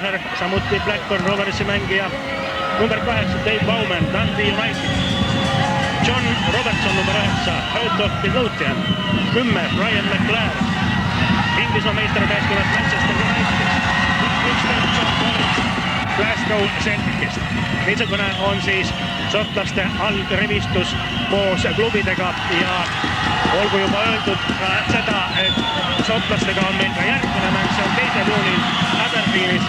Turner, samuti Blackburn Roversi mängija. Number 8 Dave Bowman, Dundee United. John Robertson number 9, Heart of Midlothian. 10 Brian McClare, Inglismaa meistermeeskonnast Manchester United. 11 John Collins Glasgow Celticist. Niisugune on siis šotlaste algrevistus koos klubidega ja olgu juba öeldud ka seda, et šotlastega on meil ka järgmine mäng, see on 2. juunil Aberdeenis,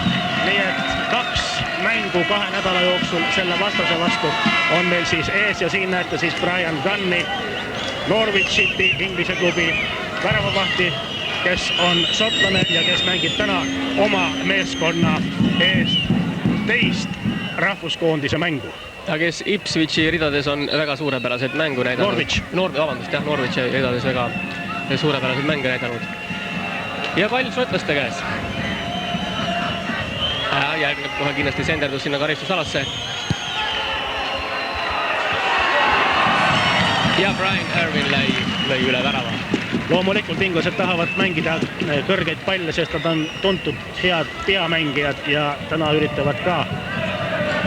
nii et 2 mängu 2 nädala jooksul selle vastase vastu on meil siis ees ja siin näete siis Brian Gunni, Norwich City Inglise klubi väravavahti, kes on šotlane ja kes mängib täna oma meeskonna eest teist rahvuskoondise mängu. Ja kes Ipswichi ridades on väga suurepärased mängu näidanud. Norwichi ridades väga suurepärased mängu näidanud. Ja pall šotlaste käes. Järgneb kohe kindlasti senderdus sinna karistusalasse. Ja Brian Irwin lõi üle värava. Loomulikult inglased tahavad mängida kõrgeid palle, sest nad on tuntud head peamängijad ja täna üritavad ka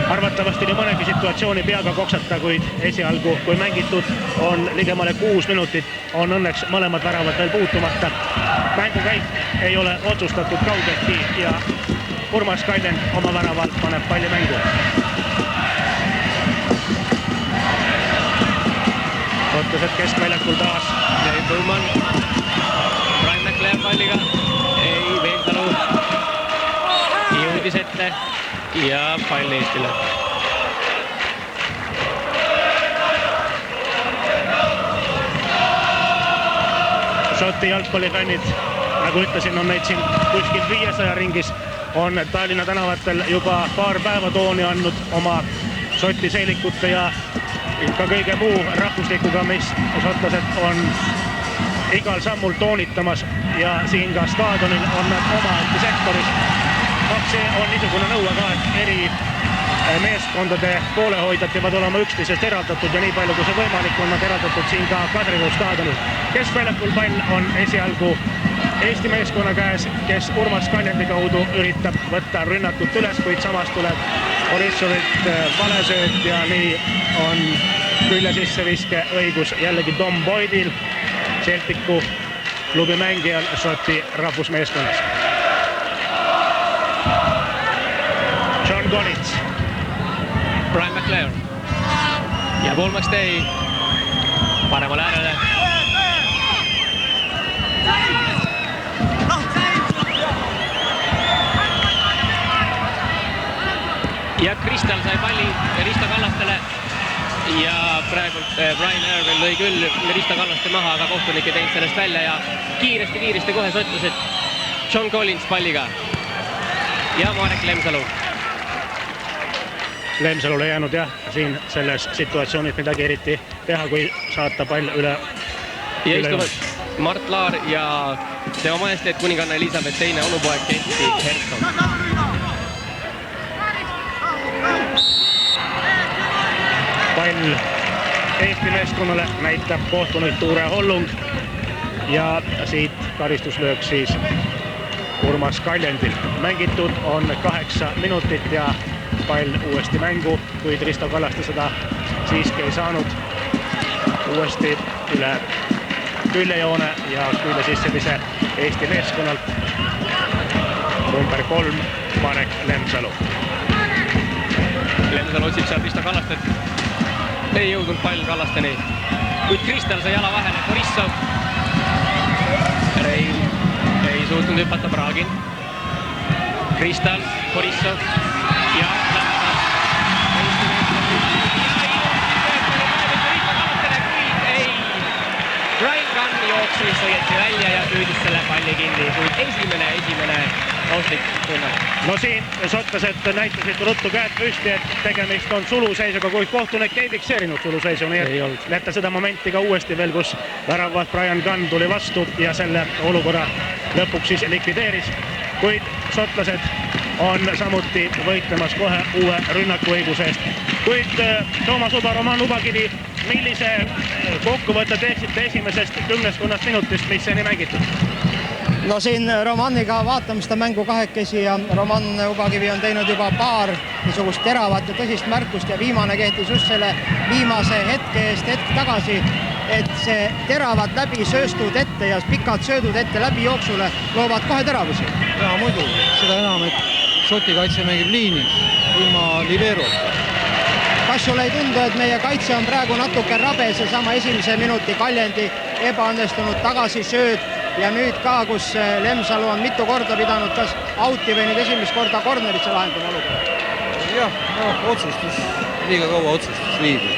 arvatavasti nii mõnegi situatsiooni peaga koksata, kuid esialgu, kui mängitud on ligemale 6 minutit, on õnneks mõlemad väravad veel puutumata. Mängukäik ei ole otsustatud kaugeltki ja Urmas Kaljend oma väravalt paneb palli mängu. Ottused keskväljakul taas. Dave Bowman, Brian McClare palliga, ei Veensalu, jõudis ette ja pall Eestile. Šoti jalgpallifännid, nagu ütlesin, on neid siin kuskil 500 ringis, on Tallinna tänavatel juba paar päeva tooni andnud oma Šoti seilikute ja ka kõige muu rahvuslikuga, mis šotlased on igal sammul toonitamas ja siin ka staadionil on nad omaette sektoris. See on niisugune nõue ka, et eri meeskondade poolehoidjad peavad olema üksteisest eraldatud ja nii palju kui see võimalik on nad eraldatud siin ka Kadrioru staadionil. Keskväljakul pall on esialgu Eesti meeskonna käes, kes Urmas Kaljendi kaudu üritab võtta rünnakut üles, kuid samas tuleb Borissovilt valesööt ja nii on külje sisseviske õigus jällegi Tom Boydil, Celticu klubi mängijal Šoti rahvusmeeskonnas. John Collins, Brian McClare ja Paul McStay paremale äärele. Ja Kristal sai palli Risto Kallastele ja praegult Brian Irwin lõi küll Risto Kallaste maha, aga kohtunik ei teinud sellest välja ja kiiresti kohe sotlased John Collins palliga ja Marek Lemsalu. Lemsalule jäänud jah, siin selles situatsioonis midagi eriti teha, kui saata pall üle. Ja istuvad Mart Laar ja tema majesteet kuninganna Elisabeth II onupoeg Kenti Herson. Pall Eesti meeskonnale näitab kohtunik Tuure Hollung ja siit karistuslöök siis Urmas Kaljendil. Mängitud on 8 minutit ja pall uuesti mängu, kuid Risto Kallaste seda siiski ei saanud. Uuesti üle küljejoone ja külje sissevise Eesti meeskonnalt. Number 3 Marek Lemsalu. Lemsalu otsib sealt Risto Kallastet. Ei jõudnud pall Kallasteni, kuid Kristal sai jala vahele. Borissov. Rein ei suutnud hüpata Praagin. Kristal, Borissov ja Brian Gunn jooksis õieti välja ja püüdis selle palli kinni, kuid esimene ohtlik tunnak. No siin šotlased näitasid ruttu käed püsti, et tegemist on suluseisuga, kuid kohtunik ei fikseerinud suluseisu, nii et näete seda momenti ka uuesti veel, kus väravvaht Brian Gunn tuli vastu ja selle olukorra lõpuks siis likvideeris, kuid šotlased on samuti võitlemas kohe uue rünnakuõiguse eest. Kuid Toomas Uba, Roman Ubakivi, millise kokkuvõtte teeksite esimesest 10 minutist, mis seni mängitud? No siin Romaniga vaatame seda mängu kahekesi ja Roman Ubakivi on teinud juba paar niisugust teravat ja tõsist märkust ja viimane kehtis just selle viimase hetke eest hetk tagasi, et see teravad läbi sööstud ette ja pikad söödud ette läbi jooksule loovad kohe teravusi. Ja muidugi, seda enam, et Šoti kaitse mängib liinis ilma liberota. Kas sulle ei tundu, et meie kaitse on praegu natuke rabe, seesama esimese minuti Kaljendi ebaõnnestunud tagasisööd ja nüüd ka, kus Lemsalu on mitu korda pidanud kas auti või nüüd esimest korda kornerisse lahendama olukorda? Jah, otsustus, liiga kaua otsustus viibi.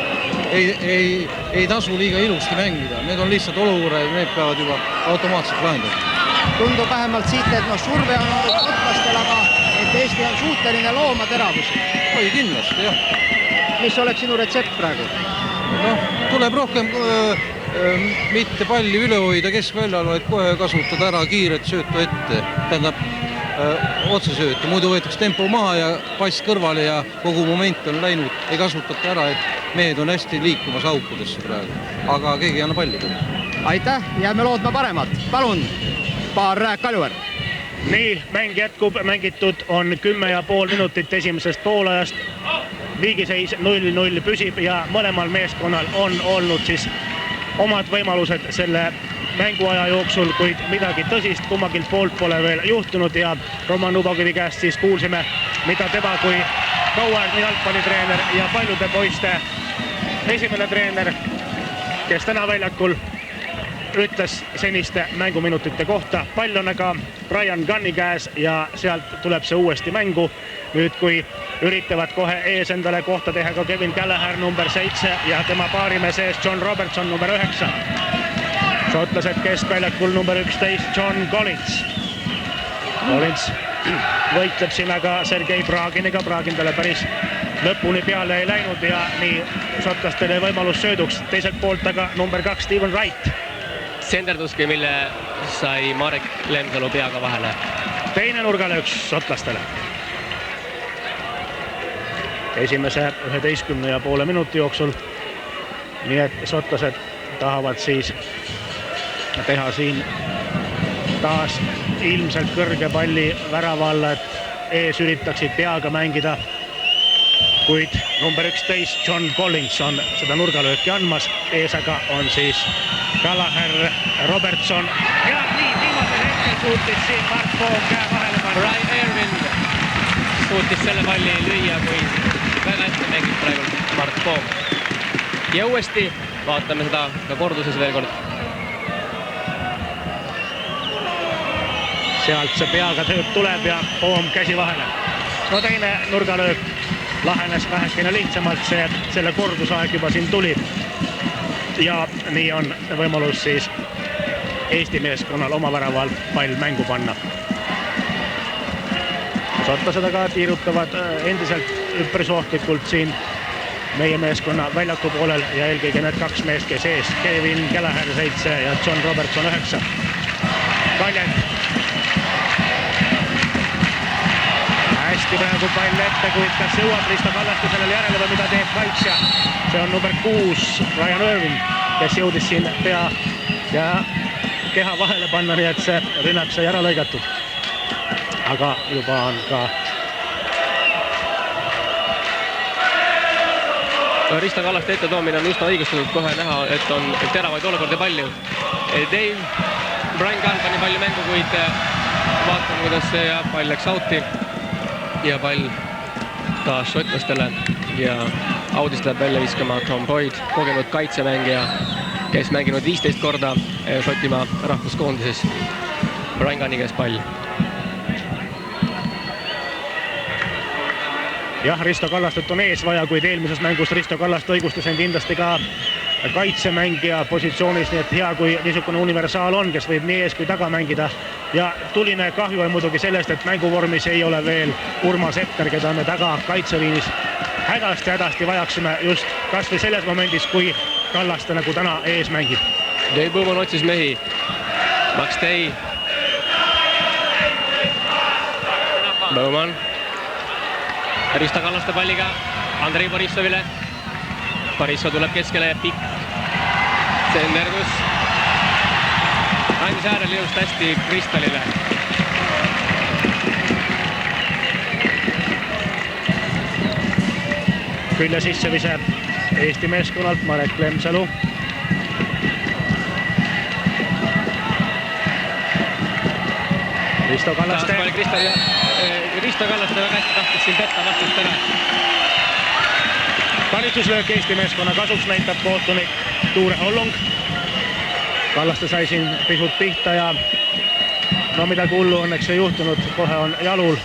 Ei tasu liiga ilusti mängida, need on lihtsalt olukorrad, need peavad juba automaatselt lahendada. Tundub vähemalt siit, et surve on olnud Kotlastel, aga et Eesti on suuteline looma teravusi. Oi, kindlasti, jah. Mis oleks sinu retsept praegu? Tuleb rohkem mitte palli üle hoida keskväljal, vaid kohe kasutada ära kiiret söötu ette. Tähendab, otsesöötu, muidu võetakse tempo maha ja pass kõrvale ja kogu moment on läinud. Ei kasutata ära, et mehed on hästi liikumas aukudesse praegu. Aga keegi ei anna palli. Aitäh, jääme loodma paremat. Palun, paar Rääk Kaljuver. Nii, mäng jätkub, mängitud on 10,5 minutit esimesest poolajast. Viigiseis 0-0 püsib ja mõlemal meeskonnal on olnud siis omad võimalused selle mänguaja jooksul, kuid midagi tõsist kummagilt poolt pole veel juhtunud ja Roman Ubakivi käest siis kuulsime, mida tema kui kauaegne jalgpallitreener ja paljude poiste esimene treener, kes täna väljakul ütles seniste mänguminutite kohta. Pall on aga Brian Gunni käes ja sealt tuleb see uuesti mängu. Nüüd kui üritavad kohe ees endale kohta teha ka Kevin Gallagher number 7 ja tema paarimees ees John Robertson number 9. Šotlased keskväljakul number 11 John Collins. Collins võitleb siin aga Sergei Braginiga. Bragin talle päris lõpuni peale ei läinud ja nii šotlastele võimalus sööduks. Teiselt poolt aga number 2 Steven Wright. Senderduski, mille sai Marek Lemsalu peaga vahele. Teine nurgalööks šotlastele. Esimese 11,5 minuti jooksul. Nii et šotlased tahavad siis teha siin taas ilmselt kõrge palli värava alla, et ees üritaksid peaga mängida. Kuid number 11 John Collins on seda nurgalööki andmas. Ees aga on siis Gallagher, Robertson ja nii viimasel hetkel suutis siin Mark Poom käe vahele panna. Brian Irvin suutis selle palli lüüa, kui väga ette mängib praegu Mark Poom. Ja uuesti vaatame seda ka korduses veel kord. Sealt see peaga tööp tuleb ja Poom käsi vahele. No teine nurgalöök lahenes vähekene lihtsamalt, selle kordusaeg juba siin tuli. Ja nii on võimalus siis Eesti meeskonnal oma väraval pall mängu panna. Šotlased aga tiirutavad endiselt üpris ohtlikult siin meie meeskonna väljaku poolel ja eelkõige need kaks meest, kes ees, Kevin Gallagher 7 ja John Robertson 9. Kaljend. Hästi praegu pall ette, kuid kas jõuab Risto Kallaste sellele järele või mida teeb kaitsja? See on number 6 Ryan Irvin, kes jõudis siin pea ja keha vahele panna, nii et see rünnak sai ära lõigatud. Aga juba on ka Risto Kallaste ette toomine on üsna õigustatud, kohe näha, et on teravaid olukordi palju. Brian Gunn pani palju mängu, kuid vaatame, kuidas see ja pall läks outi ja pall taas šotlastele ja audist läheb välja viskama Tom Boyd, kogenud kaitsemängija, kes mänginud 15 korda Šotimaa rahvuskoondises. Brian Gunni käes pall. Jah, Risto Kallastet on ees vaja, kuid eelmises mängus Risto Kallaste õigustas end kindlasti ka kaitsemängija positsioonis, nii et hea, kui niisugune universaal on, kes võib nii ees kui taga mängida. Ja tuline kahju on muidugi sellest, et mänguvormis ei ole veel Urmas Epner, keda me taga kaitseliinis hädasti vajaksime just kas või selles momendis, kui Kallaste nagu täna ees mängib. Dave Bowman otsis mehi. Max Day. Bowman. Risto Kallaste palliga Andrei Borissovile. Borissov tuleb keskele ja pikk. Senderdus. andis äärel jõust hästi Kristalile. Külje sissevise Eesti meeskonnalt Marek Lemsalu. Risto Kallaste. Risto Kallaste väga hästi tahtis siin petta vastust ära. Karistuslöök Eesti meeskonna kasuks näitab kohtunik Tuure Hollung. Kallaste sai siin pisut pihta ja no midagi hullu õnneks ei juhtunud, kohe on jalul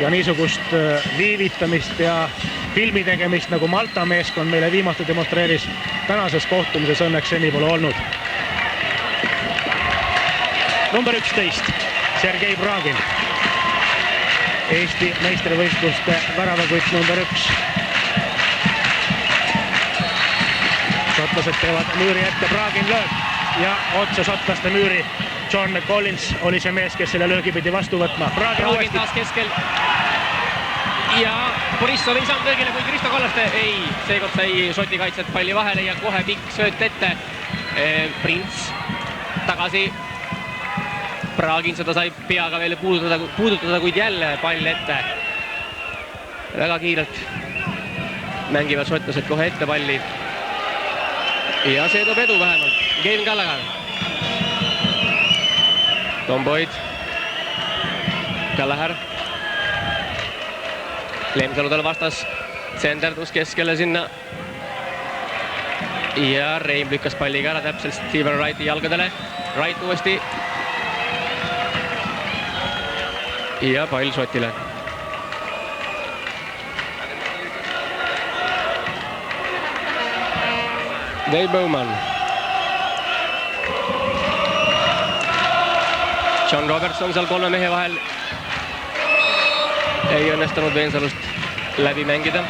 ja niisugust viivitamist ja filmi tegemist nagu Malta meeskond meile viimati demonstreeris tänases kohtumises õnneks seni pole olnud. Number 11, Sergei Bragin. Eesti meistrivõistluste väravakütt number 1. Šotlased teevad müüri ette, Bragin lööb ja otse šotlaste müüri. John Collins oli see mees, kes selle löögi pidi vastu võtma. Bragin taas keskel. Ja Borissov ei saanud löögile, kui Risto Kallaste ei, seekord sai šoti kaitset palli vahele ja kohe pikk sööt ette. Prints tagasi. Bragin seda sai peaga veel puudutada, kuid jälle pall ette. Väga kiirelt mängivad šotlased kohe ette palli. Ja see toob edu vähemalt. Gavin Gallagher. Tom Boyd. Gallagher. Lemsalu tal vastas. Tsenderdus keskele sinna. Ja Reim lükkas palliga ära täpselt Stephen Wrighti jalgadele. Wright uuesti. Ja pall šotile. Dave Bowman. John Robertson seal 3 mehe vahel. Ei õnnestunud Veensalust läbi mängida.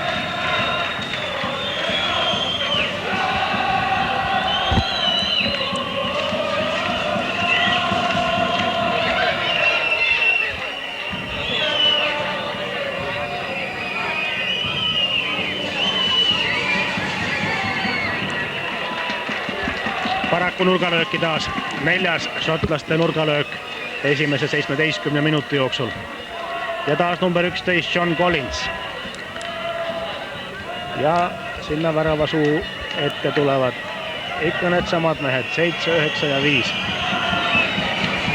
Paraku nurgalööki taas. 4. šotlaste nurgalöök esimese 17 minuti jooksul. Ja taas number 11 John Collins. Ja sinna väravasuu ette tulevad ikka need samad mehed, 7, 9 ja 5.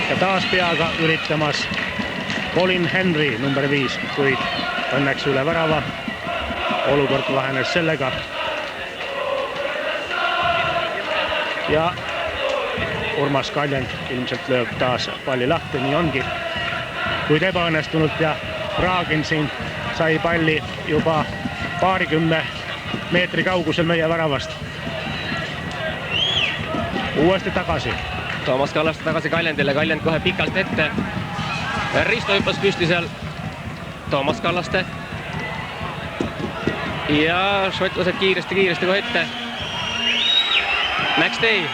Ja taas peaga üritamas Colin Henry number 5, kuid õnneks üle värava. Olukord lahenes sellega. Ja Urmas Kaljand ilmselt lööb taas palli lahti, nii ongi. Kuid ebaõnnestunult ja Bragin siin sai palli juba paarikümne meetri kaugusel meie väravast. Uuesti tagasi. Toomas Kallaste tagasi Kaljandile, Kaljand kohe pikalt ette. Risto hüppas püsti seal. Toomas Kallaste. Ja šotlased kiiresti kohe ette. Max Day.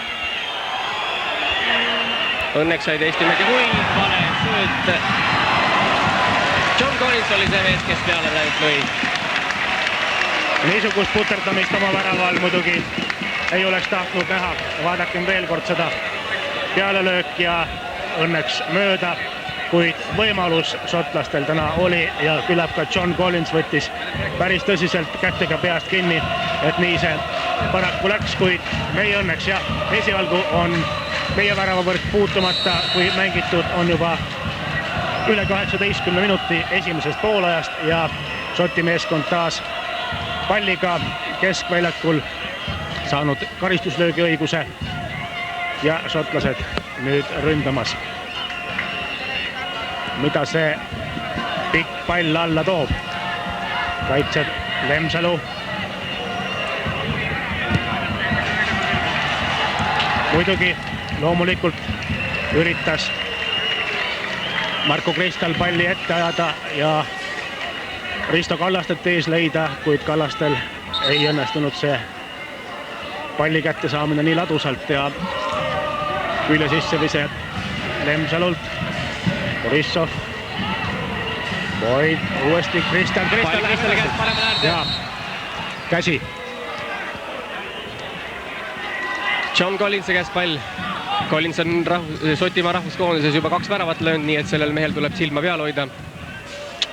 Õnneks said Eesti mägi, kui vale sööt. John Collins oli see mees, kes peale läinud lõi. Niisugust puterdamist oma väraval muidugi ei oleks tahtnud näha. Vaadakem veel kord seda pealelöök ja õnneks mööda, kuid võimalus šotlastel täna oli ja küllap ka John Collins võttis päris tõsiselt kätega peast kinni, et nii see paraku läks, kuid meie õnneks ja esialgu on meie väravavõrk puutumata, kui mängitud on juba üle 18 minuti esimesest poolajast ja Šoti meeskond taas palliga keskväljakul saanud karistuslöögi õiguse ja šotlased nüüd ründamas. Mida see pikk pall alla toob? Kaitseb Lemsalu. Muidugi loomulikult üritas Marko Kristal palli ette ajada ja Risto Kallastet ees leida, kuid Kallastel ei õnnestunud see palli kätte saamine nii ladusalt ja külje sissevise Lemsalult. Borissov. Boyd uuesti Kristal. Kristali käest paremale äärde. Ja käsi. John Collinsi käest pall. Collins on Šotimaa rahvuskoondises juba 2 väravat löönud, nii et sellel mehel tuleb silma peal hoida.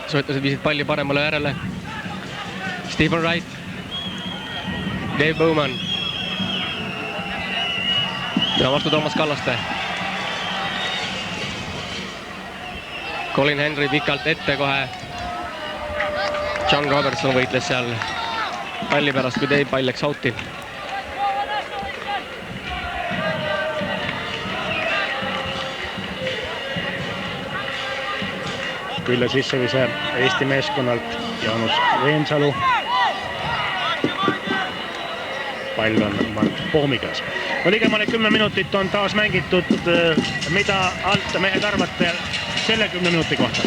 Šotlased viisid palli paremale järele. Stephen Wright. Dave Bowman. Ja vastu Toomas Kallaste. Colin Henry pikalt ette kohe. John Robertson võitles seal palli pärast, kui Dave pall läks out'i. Küll sissevise Eesti meeskonnalt Jaanus Veensalu. Pall on Mart Poomi käes. No ligemale 10 minutit on taas mängitud. Mida alt mehed arvate selle 10 minuti kohta?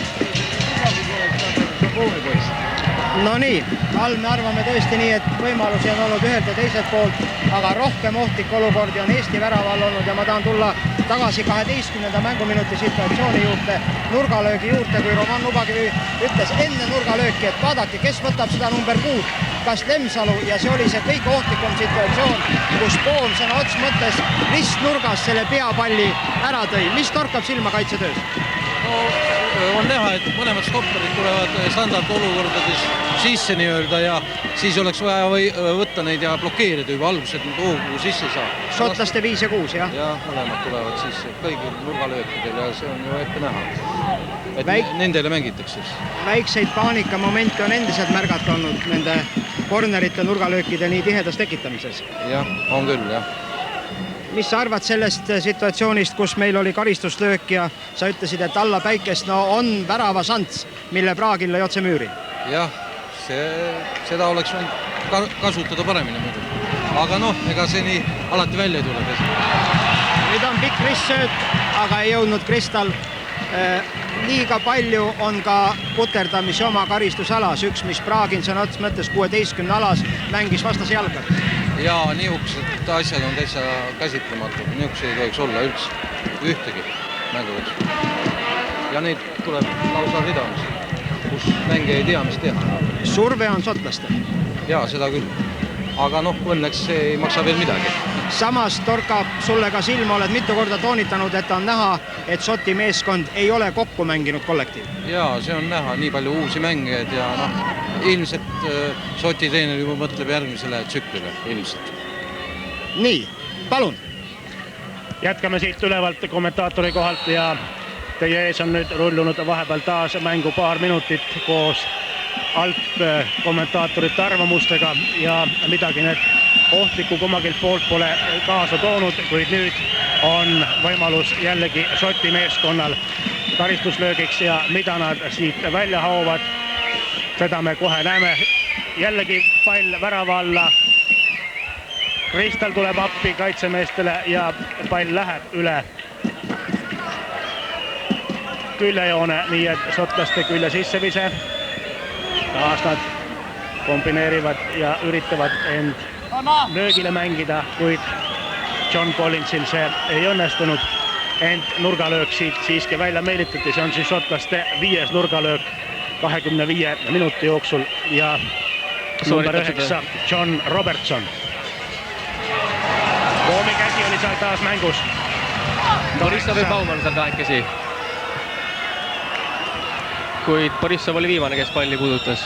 No nii, all me arvame tõesti nii, et võimalusi on olnud ühelt ja teiselt poolt, aga rohkem ohtlik olukordi on Eesti väraval olnud ja ma tahan tulla tagasi 12. mänguminuti situatsiooni juurde, nurgalöögi juurde, kui Roman Ubakivi ütles enne nurgalööki, et vaadake, kes võtab seda number 6, kas Lemsalu, ja see oli see kõige ohtlikum situatsioon, kus Poom sõna ots mõttes ristnurgas selle peapalli ära tõi. Mis torkab silma kaitsetöös? No, on näha, et mõlemad stopperid tulevad standardolukordades sisse nii-öelda ja siis oleks vaja võtta neid ja blokeerida juba alguses, et nad hoogu sisse saab. Šotlaste 5 ja 6, jah? Ja mõlemad tulevad sisse kõigil nurgalöökidel ja see on ju ette näha. Et nendele mängitakse. Väikseid paanikamomente on endiselt märgata olnud nende kornerite nurgalöökide nii tihedas tekitamises. Jah, on küll, jah. Mis sa arvad sellest situatsioonist, kus meil oli karistuslöök ja sa ütlesid, et alla päikest on värava šants, mille Praagil lõi otse müüri? Jah, seda oleks võinud kasutada paremini muidu. Aga ega see nii alati välja ei tule. Nüüd on pikk ristsööt, aga ei jõudnud Kristal. Liiga palju on ka puterdamise oma karistusalas. Üks, mis Praagin sõna ots mõttes 16 alas mängis vastase jalga. Jaa, niisugused asjad on täitsa käsitlematud. Niisugused ei tohiks olla üldse ühtegi mänguvõks. Ja neid tuleb lausa ridamus, kus mänge ei tea, mis teha. Surve on šotlastel. Jaa, seda küll. Aga õnneks see ei maksa veel midagi. Samas torkab sulle ka silma, oled mitu korda toonitanud, et on näha, et Šoti meeskond ei ole kokku mänginud kollektiiv. Jaa, see on näha, nii palju uusi mängijaid ja ilmselt Šoti treener juba mõtleb järgmisele tsüklile, ilmselt. Nii, palun. Jätkame siit ülevalt kommentaatori kohalt ja teie ees on nüüd rullunud vahepeal taas mängu paar minutit koos alt kommentaatorite arvamustega ja midagi need ohtlikku kummagilt poolt pole kaasa toonud, kuid nüüd on võimalus jällegi Šoti meeskonnal karistuslöögiks ja mida nad siit välja haovad, seda me kohe näeme. Jällegi pall värava alla. Kristal tuleb appi kaitsemeestele ja pall läheb üle küljejoone, nii et šotlaste külje sissevise. Taas nad kombineerivad ja üritavad end löögile mängida, kuid John Collinsil see ei õnnestunud. Ent nurgalöök siit siiski välja meelitati, see on siis šotlaste 5. nurgalöök 25 minuti jooksul ja number 9 John Robertson. Poomi käsi oli seal taas mängus. Borissov ja Baumann seal kahekesi. Kuid Borissov oli viimane, kes palli puudutas.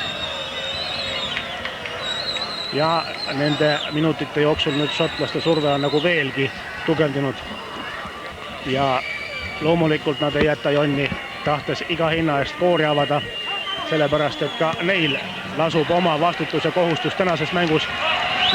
Ja nende minutite jooksul nüüd šotlaste surve on nagu veelgi tugevdinud. Ja loomulikult nad ei jäta jonni, tahtes iga hinna eest koori avada, sellepärast et ka neil lasub oma vastutuse kohustus tänases mängus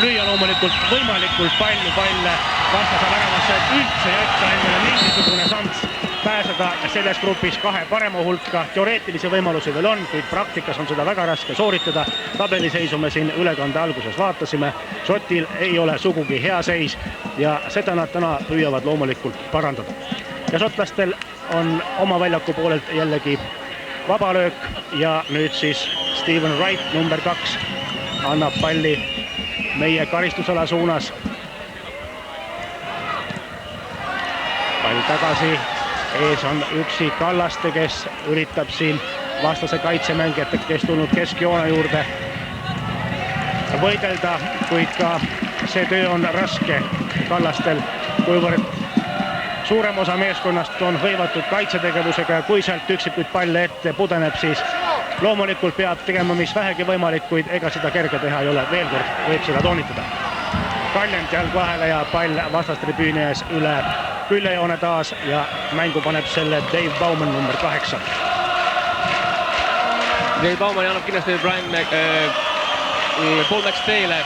lüüa loomulikult võimalikult palju palle vastase väravasse, et üldse jätta endale mingisugune šants pääseda selles grupis 2 parema hulka. Teoreetilisi võimalusi veel on, kuid praktikas on seda väga raske sooritada. Tabeliseisu me siin ülekande alguses vaatasime. Šotil ei ole sugugi hea seis ja seda nad täna püüavad loomulikult parandada. Ja šotlastel on oma väljaku poolelt jällegi vabalöök ja nüüd siis Stephen Wright, number 2, annab palli meie karistusala suunas. Pall tagasi. Ees on üksi Kallaste, kes üritab siin vastase kaitsemängijatega, kes tulnud keskjoone juurde võidelda, kuid ka see töö on raske Kallastel, kuivõrd suurem osa meeskonnast on hõivatud kaitsetegevusega ja kui sealt üksikuid palle ette pudeneb, siis loomulikult peab tegema mis vähegi võimalik, kuid ega seda kerge teha ei ole. Veel kord võib seda toonitada. Kaljand jalg vahele ja pall vastastribüüni ees üle küljejoone taas ja mängu paneb selle Dave Baumann number 8. Dave Baumann annab kindlasti Paul McStay'le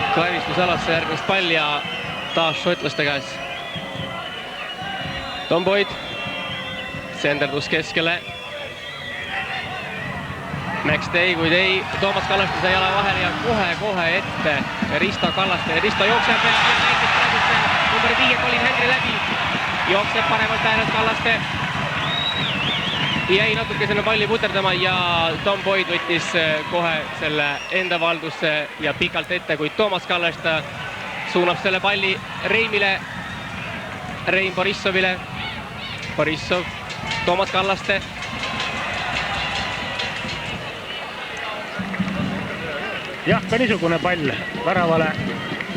kaevistusalasse järgmist pall ja taas šotlaste käes. Tom Boyd senderdus keskele. McStay, kuid ei, Toomas Kallaste sai jala vahele ja kohe ette Risto Kallaste. Risto jookseb ja näitis praegust number 5 Colin Henry läbi. Jookseb paremalt äärelt Kallaste. Jäi natuke selle palli puterdama ja Tom Boyd võttis kohe selle enda valdusse ja pikalt ette, kuid Toomas Kallaste suunab selle palli Reimile, Reim Borissovile. Borissov, Toomas Kallaste. Jah, ka niisugune pall väravale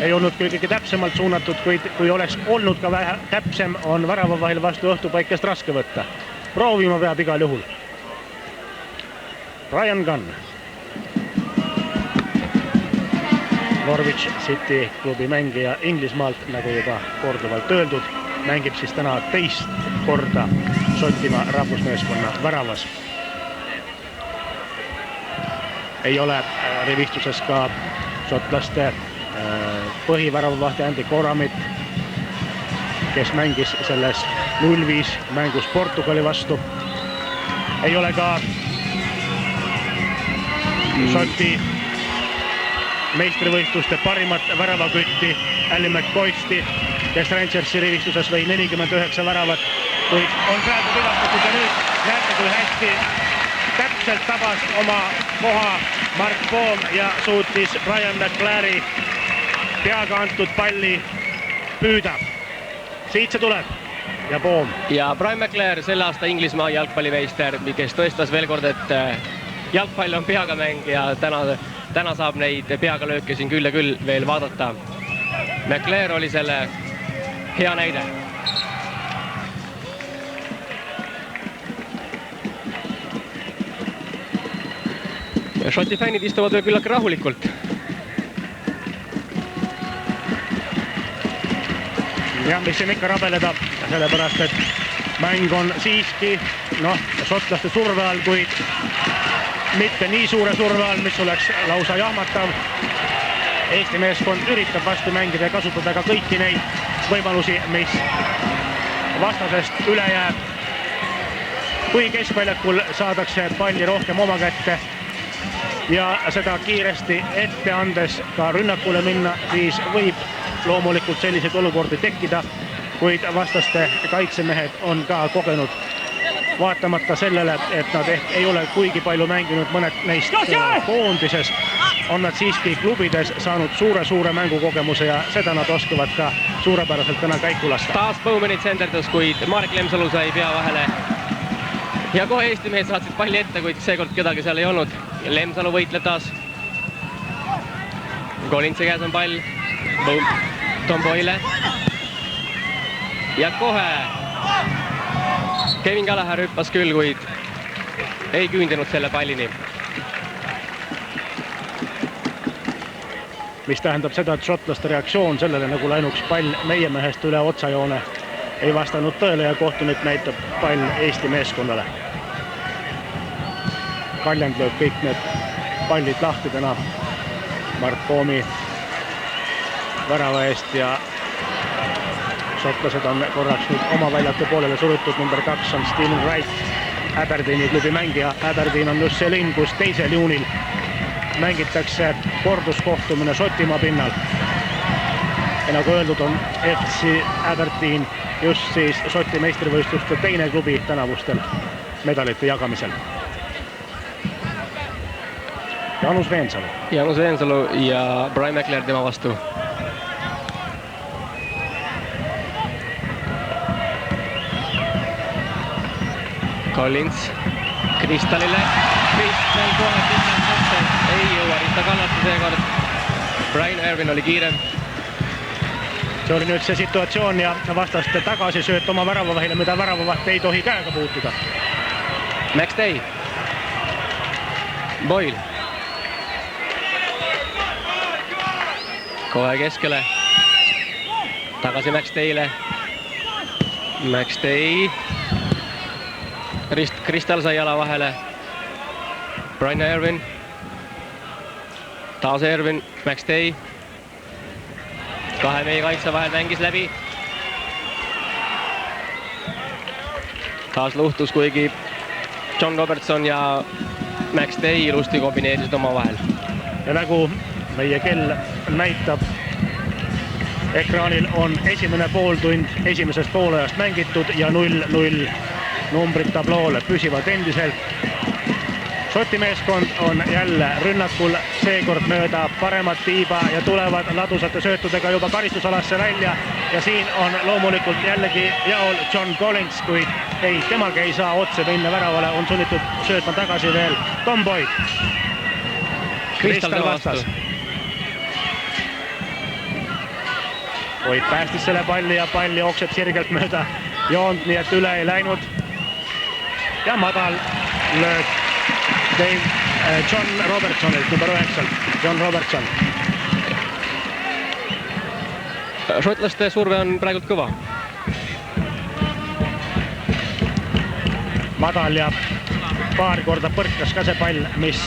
ei olnud küll kõige täpsemalt suunatud, kuid kui oleks olnud ka vähe täpsem, on värava vahel vastu õhtupaikest raske võtta. Proovima peab igal juhul. Ryan Gunn. Norwich City klubi mängija Inglismaalt, nagu juba korduvalt öeldud, mängib siis täna teist korda Šotimaa rahvusmeeskonna väravas. Ei ole rivistuses ka šotlaste põhiväravavahti Andy Koramit, kes mängis selles 0-5 mängus Portugali vastu. Ei ole ka Šoti meistrivõistluste parimat väravakütti Ali McCoisti, kes Rangersi rivistuses või 49 väravat, kuid on praegu vigastatud ja nüüd näete, kui hästi täpselt tabas oma koha Mark Bohm ja suutis Brian McClary peaga antud palli püüda. Siit see tuleb ja Bohm. Ja Brian McClary, selle aasta Inglismaa jalgpallimeister, kes tõestas veel kord, et jalgpall on peaga mäng ja täna saab neid peaga lööke siin küll ja küll veel vaadata. McClary oli selle hea näide. Šoti fännid istuvad veel küllalt rahulikult. Ja mis siin ikka rabeleda, sellepärast et mäng on siiski šotlaste surve all, kuid mitte nii suure surve all, mis oleks lausa jahmatav. Eesti meeskond üritab vastu mängida ja kasutada ka kõiki neid võimalusi, mis vastasest üle jääb. Kui keskväljakul saadakse palli rohkem oma kätte ja seda kiiresti ette andes ka rünnakule minna, siis võib loomulikult selliseid olukordi tekkida, kuid vastaste kaitsemehed on ka kogenud. Vaatamata sellele, et nad ehk ei ole kuigi palju mänginud mõned neist koondises, on nad siiski klubides saanud suure mängukogemuse ja seda nad oskavad ka suurepäraselt täna käiku lasta. Taas Bowmanit senderdus, kuid Marek Lemsalu sai pea vahele. Ja kohe Eesti mehed saatsid palli ette, kuid seekord kedagi seal ei olnud. Lemsalu võitleb taas. Collinsi käes on pall. Tom Boyle. Ja kohe Kevin Gallagher hüppas küll, kuid ei küündinud selle pallini. Mis tähendab seda, et šotlaste reaktsioon sellele, nagu läinuks pall meie mehest üle otsajoone, ei vastanud tõele ja kohtunik näitab pall Eesti meeskonnale. Kaljand lööb kõik need pallid lahti täna Mark Bohmi värava eest ja šotlased on korraks nüüd oma väljaku poolele surutud. Number 2 on Stephen Wright, Aberdeeni klubi mängija. Aberdeen on just see linn, kus 2. juunil mängitakse korduskohtumine Šotimaa pinnal. Ja nagu öeldud, on FC Aberdeen just siis Šoti meistrivõistluste teine klubi tänavustel medalite jagamisel. Jaanus Veensalu. Jaanus Veensalu ja Brian McClary tema vastu. Collins Kristalile. Kristal kohe pikalt otsa. Ei jõua Risto Kallaste seekord. Brian Irvin oli kiirem. see oli nüüd see situatsioon ja vastaste tagasisööt oma väravavahile, mida väravavaht ei tohi käega puutuda. McStay. Boyle. Kohe keskele. Tagasi McStay'le. McStay. Kristal sai jala vahele. Brian Irvin. Taas Irvin, McStay. Kahe meie kaitse vahel mängis läbi. Taas luhtus, kuigi John Robertson ja McStay ilusti kombineerisid oma vahel. Ja nagu meie kell näitab, ekraanil on esimene pooltund esimesest poolajast mängitud ja 0-0 numbrid tabloole püsivad endiselt. Šoti meeskond on jälle rünnakul, seekord mööda paremat tiiba ja tulevad ladusate söötudega juba karistusalasse välja. Ja siin on loomulikult jällegi jaol John Collins, kuid ei, temagi ei saa otse minna väravale, on sunnitud söötma tagasi veel Tom Boyd. Kristal vastas. Boyd päästis selle palli ja pall jookseb sirgelt mööda joont, nii et üle ei läinud. Ja madal löök John Robertsonilt, number 9, John Robertson. Šotlaste surve on praegult kõva. Madal ja paar korda põrkas ka see pall, mis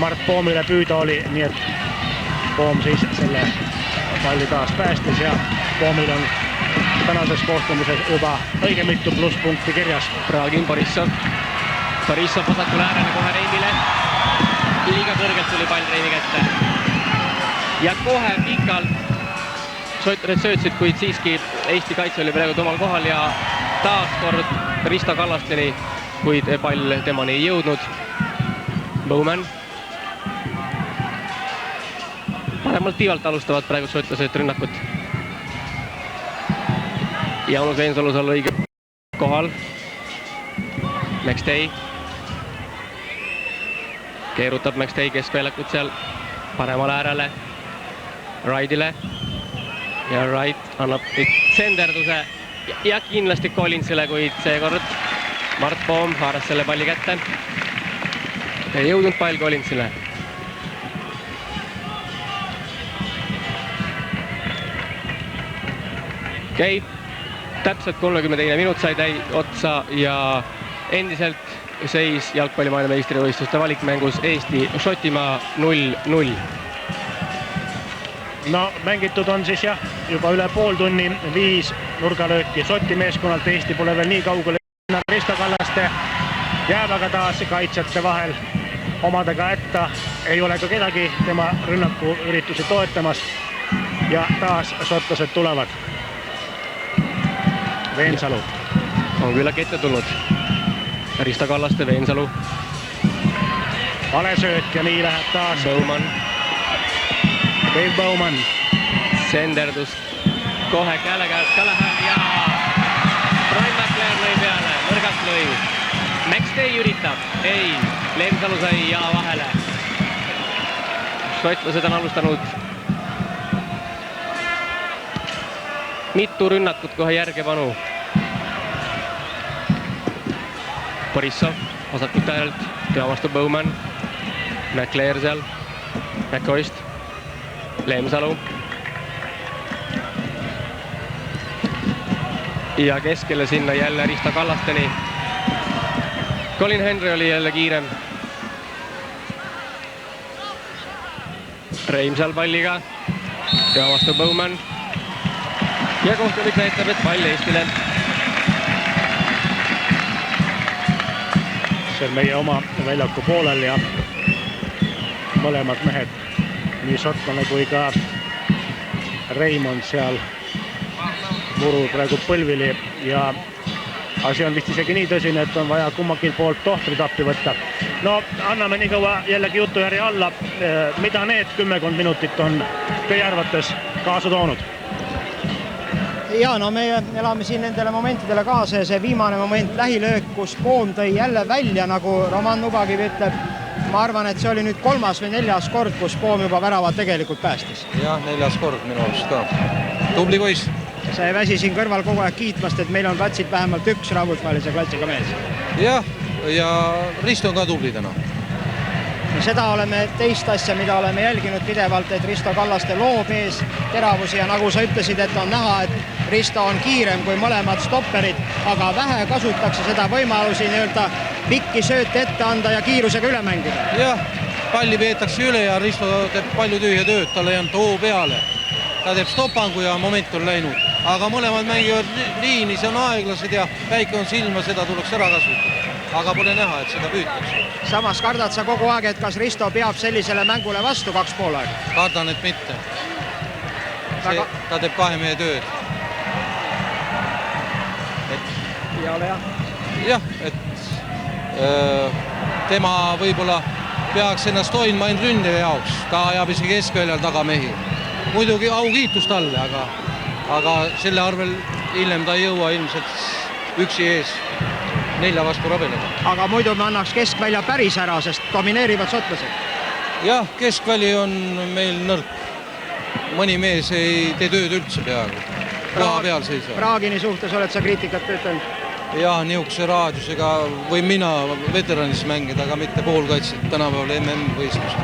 Mart Poomile püüda oli, nii et Poom siis selle palli taas päästis ja Poomil on tänases kohtumises juba õige mitu plusspunkti kirjas. Bragin Borissov. Borissov vasakule äärele kohe Reimile. Liiga kõrgelt tuli pall Reimi kätte. Ja kohe pikalt Šotlased söötsid, kuid siiski Eesti kaitse oli praegu omal kohal ja taas kord Risto Kallasteni, kuid pall temani ei jõudnud. Bowman. Paremalt tiivalt alustavad praegu šotlased rünnakut. Jaunus Veensalus on õige kohal. McStay. Keerutab McStay keskväljakut seal paremale äärele. Wrightile. Ja Wright annab nüüd senderduse ja kindlasti Collinsile, kuid seekord Mart Poom haaras selle palli kätte. Ei jõudnud pall Collinsile. Okei, täpselt 32 minut sai otsa ja endiselt seis jalgpalli maailmameistrivõistluste valikmängus Eesti-Šotimaa 0-0. No mängitud on siis jah, juba üle pool tunni 5 nurgalööki Šoti meeskonnalt. Eesti pole veel nii kaugele. Risto Kallaste jääb aga taas kaitsjate vahel omadega hätta. Ei ole ka kedagi tema rünnaku üritusi toetamas. Ja taas šotlased tulevad. Veensalu. On küll äkki ette tulnud. Risto Kallaste, Veensalu. Vale sööt ja nii läheb taas. Bowman. Dave Bowman. Senderdus kohe Callahan ja Brian McLean lõi peale, nõrgalt lõi. McStay üritab, ei, Lemsalu sai jala vahele. Šotlased on alustanud mitu rünnakut kohe järgepanu. Borissov vasakult äärelt, tema vastu Bowman, McLean seal, McCoist, Lemsalu. Ja keskele sinna jälle Risto Kallasteni. Colin Henry oli jälle kiirem. Reim seal palliga, tema vastu Bowman. Ja kohtunik näitab, et pall Eestile. See on meie oma väljaku poolel ja mõlemad mehed, nii šotlane kui ka Reimond seal muru praegu põlvili ja asi on vist isegi nii tõsine, et on vaja kummagil poolt tohtrid appi võtta. No anname nii kaua jällegi jutujärje alla, mida need 10 minutit on teie arvates kaasa toonud? Ja no me elame siin nendele momentidele kaasa ja see viimane moment, lähilöök, kus Poom tõi jälle välja, nagu Roman Ubakivi ütleb. Ma arvan, et see oli nüüd 3. või 4. kord, kus Poom juba värava tegelikult päästis. Jah, 4. kord minu arust ka. tubli poiss. sa ei väsi siin kõrval kogu aeg kiitmast, et meil on platsil vähemalt üks rahvusvahelise klassiga mees. Jah, ja Risto on ka tubli täna. No seda oleme teist asja, mida oleme jälginud pidevalt, et Risto Kallaste loob ees teravusi ja nagu sa ütlesid, et on näha, et Risto on kiirem kui mõlemad stopperid, aga vähe kasutakse seda võimalusi nii-öelda pikki sööte ette anda ja kiirusega üle mängida. Jah, palli peetakse üle ja Risto teeb palju tühja tööd, talle ei anta hoo peale. Ta teeb stopangu ja moment on läinud, aga mõlemad mängivad liini, see on aeglased ja väike on silma, seda tuleks ära kasutada. Aga pole näha, et seda püütakse. Samas kardad sa kogu aeg, et kas Risto peab sellisele mängule vastu 2 pool aega? Kardan, et mitte. Ta teeb 2 mehe tööd. Ja ole jah. Jah, et tema võib-olla peaks ennast toinma ainult ründe jaoks. Ta ajab isegi keskväljal taga mehi. Muidugi aukiitus talle, aga selle arvel hiljem ta ei jõua ilmselt üksi ees 4 vastu rabelega. Aga muidu me annaks keskvälja päris ära, sest domineerivad sotlased. Jah, keskväli on meil nõrk. Mõni mees ei tee tööd üldse peaaegu. Koha peal seisa. Praagini suhtes oled sa kriitikat töötanud? Jah, niisuguse raadiusega või mina veteranis mängida, aga mitte poolkaitset tänapäeval MM-võistlust.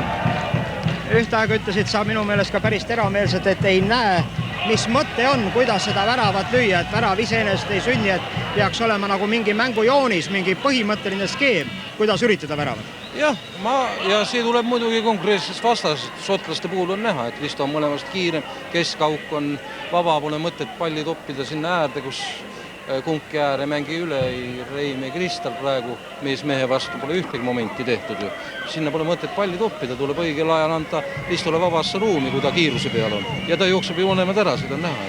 Ühte aega ütlesid sa minu meelest ka päris terameelselt, et ei näe, mis mõte on, kuidas seda väravat lüüa, et värav iseenesest ei sünni, et peaks olema nagu mingi mängujoonis, mingi põhimõtteline skeem, kuidas üritada väravat. Jah, ja see tuleb muidugi konkreetsest vastasest. Sotlaste puhul on näha, et Risto on mõlemast kiirem, keskauk on vaba, pole mõtet palli toppida sinna äärde, kus kumbki äär ei mängi üle, ei Reim ja Kristal praegu mees-mehe vastu pole ühtegi momenti tehtud ju. Sinna pole mõtet palli toppida, tuleb õigel ajal anda Ristole vabasse ruumi, kui ta kiiruse peal on. Ja ta jookseb ju mõlemad ära, seda on näha.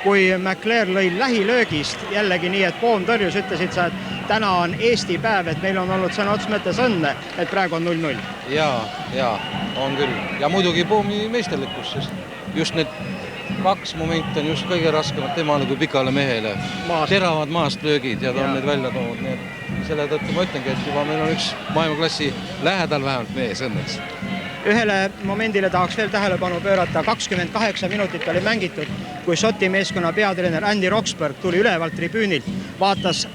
Kui McClare lõi lähilöögist jällegi nii, et Poom tõrjus, ütlesid sa, et täna on Eesti päev, et meil on olnud sõna otseses mõttes õnne, et praegu on 0-0. Jaa, on küll. Ja muidugi Poomi meisterlikkus, sest just need 2 momenti on just kõige raskemad temale kui pikale mehele. Teravad maast löögid ja ta on need välja toonud. Selle tõttu ma ütlengi, et juba meil on üks maailmaklassi lähedal vähemalt mees õnneks. Ühele momendile tahaks veel tähelepanu pöörata. 28 minutit oli mängitud, kui Šoti meeskonna peatreener Andy Roxburgh tuli ülevalt tribüünilt, vaatas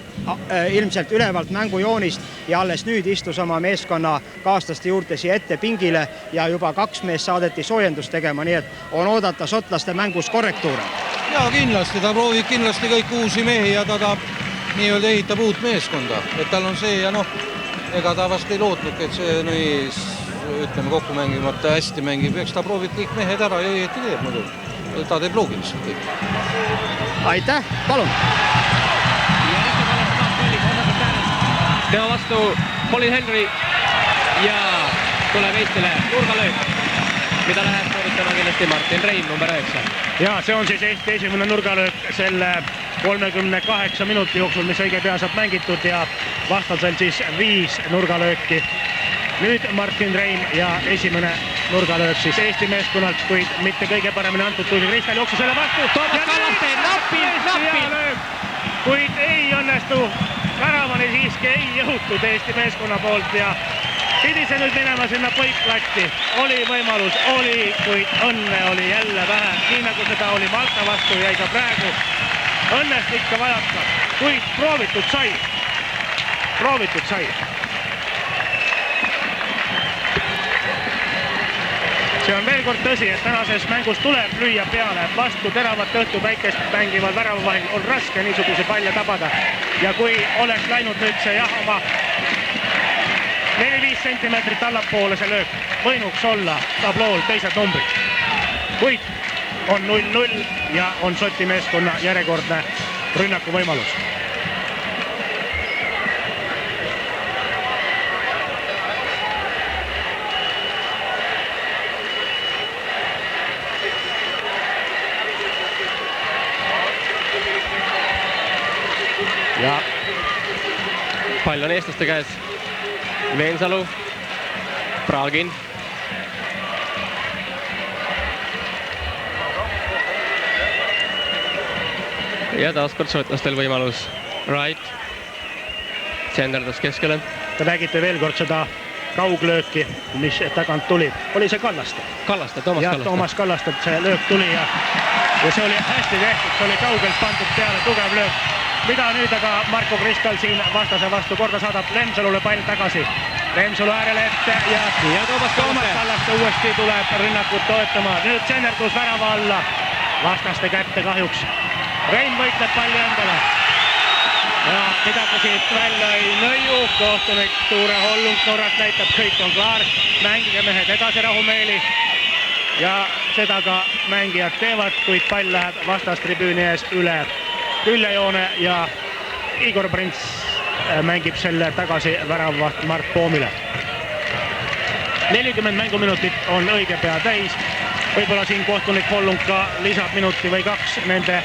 ilmselt ülevalt mängujoonist ja alles nüüd istus oma meeskonna kaaslaste juurde siia ette pingile ja juba 2 mees saadeti soojendust tegema, nii et on oodata šotlaste mängus korrektuure. Ja kindlasti, ta proovib kindlasti kõik uusi mehi ja ta nii-öelda ehitab uut meeskonda, et tal on see ja ega ta vast ei lootnud, et see ütleme kokku mängimata hästi mängib, eks ta proovib kõik mehed ära ja õieti teeb muidu. Ta teeb loogiliselt kõik. Aitäh, palun! Tema vastu Colin Henry ja tuleb Eestile nurgalöök, mida läheb soovitama kindlasti Martin Reim, number 9. Ja see on siis Eesti esimene nurgalöök selle 38 minuti jooksul, mis õige pea saab mängitud ja vastasel siis 5 nurgalööki. Nüüd Martin Reim ja esimene nurgalöök siis Eesti meeskonnalt, kuid mitte kõige paremini antud tuli Kristal jooksu selle vastu. Toomas Kallaste napilt. Kuid ei õnnestu. Väravani siiski ei jõutud Eesti meeskonna poolt ja pidi see nüüd minema sinna poiklatti. Oli võimalus, kuid õnne oli jälle vähe. Nii nagu seda oli Malta vastu ja ka praegu õnnest ikka vajaka, kuid proovitud sai. See on veel kord tõsi, et tänases mängus tuleb lüüa peale. Vastu teravat õhtu päikest mängival väravavahil on raske niisuguse palle tabada. Ja kui oleks läinud nüüd see oma 4-5 sentimeetrit allapoole see löök, võinuks olla tablool teised numbrid. Kuid on 0-0 ja on Šoti meeskonna järjekordne rünnaku võimalus. Ja pall on eestlaste käes. Veensalu, Praagin. Ja taaskord šotlastel võimalus. Wright tsenderdas keskele. Te nägite veel kord seda kauglööki, mis tagant tuli. Oli see Kallaste? Kallaste, Toomas Kallaste. Toomas Kallastet see löök tuli ja ja see oli hästi tehtud, see oli kaugelt pandud peale, tugev löök. Mida nüüd aga Marko Kristal siin vastase vastu korda saadab, Lemsalule pall tagasi. Lemsalu äärele ette ja Toomas Kallaste uuesti tuleb rünnakut toetama. Nüüd senderdus värava alla, vastaste kätte kahjuks. Rein võitleb palli endale. Ja midagi siit välja ei nõju, kohtunik Tuure Hollung Norrast näitab, kõik on klaar. Mängige mehed edasi rahumeeli. Ja seda ka mängijad teevad, kuid pall läheb vastastribüüni ees üle küljejoone ja Igor Prints mängib selle tagasi väravvaht Mart Poomile. 40 mänguminutit on õige pea täis. Võib-olla siin kohtunik Hollung ka lisab minuti või 2 nende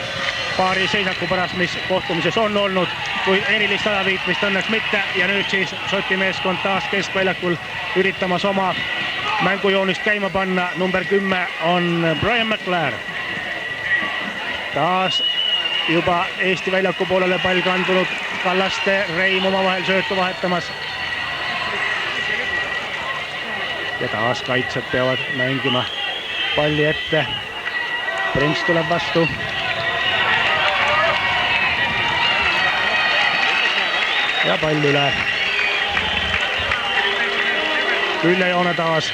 paari seisaku pärast, mis kohtumises on olnud, kuid erilist ajaviitmist õnneks mitte. Ja nüüd siis Šoti meeskond taas keskväljakul üritamas oma mängujoonist käima panna. Number 10 on Brian McLaren. Taas juba Eesti väljaku poolele pall kandunud, Kallaste, Reim omavahel söötu vahetamas. Ja taas kaitsjad peavad mängima palli ette. Prints tuleb vastu. Ja pall üle. Küljejoone taas.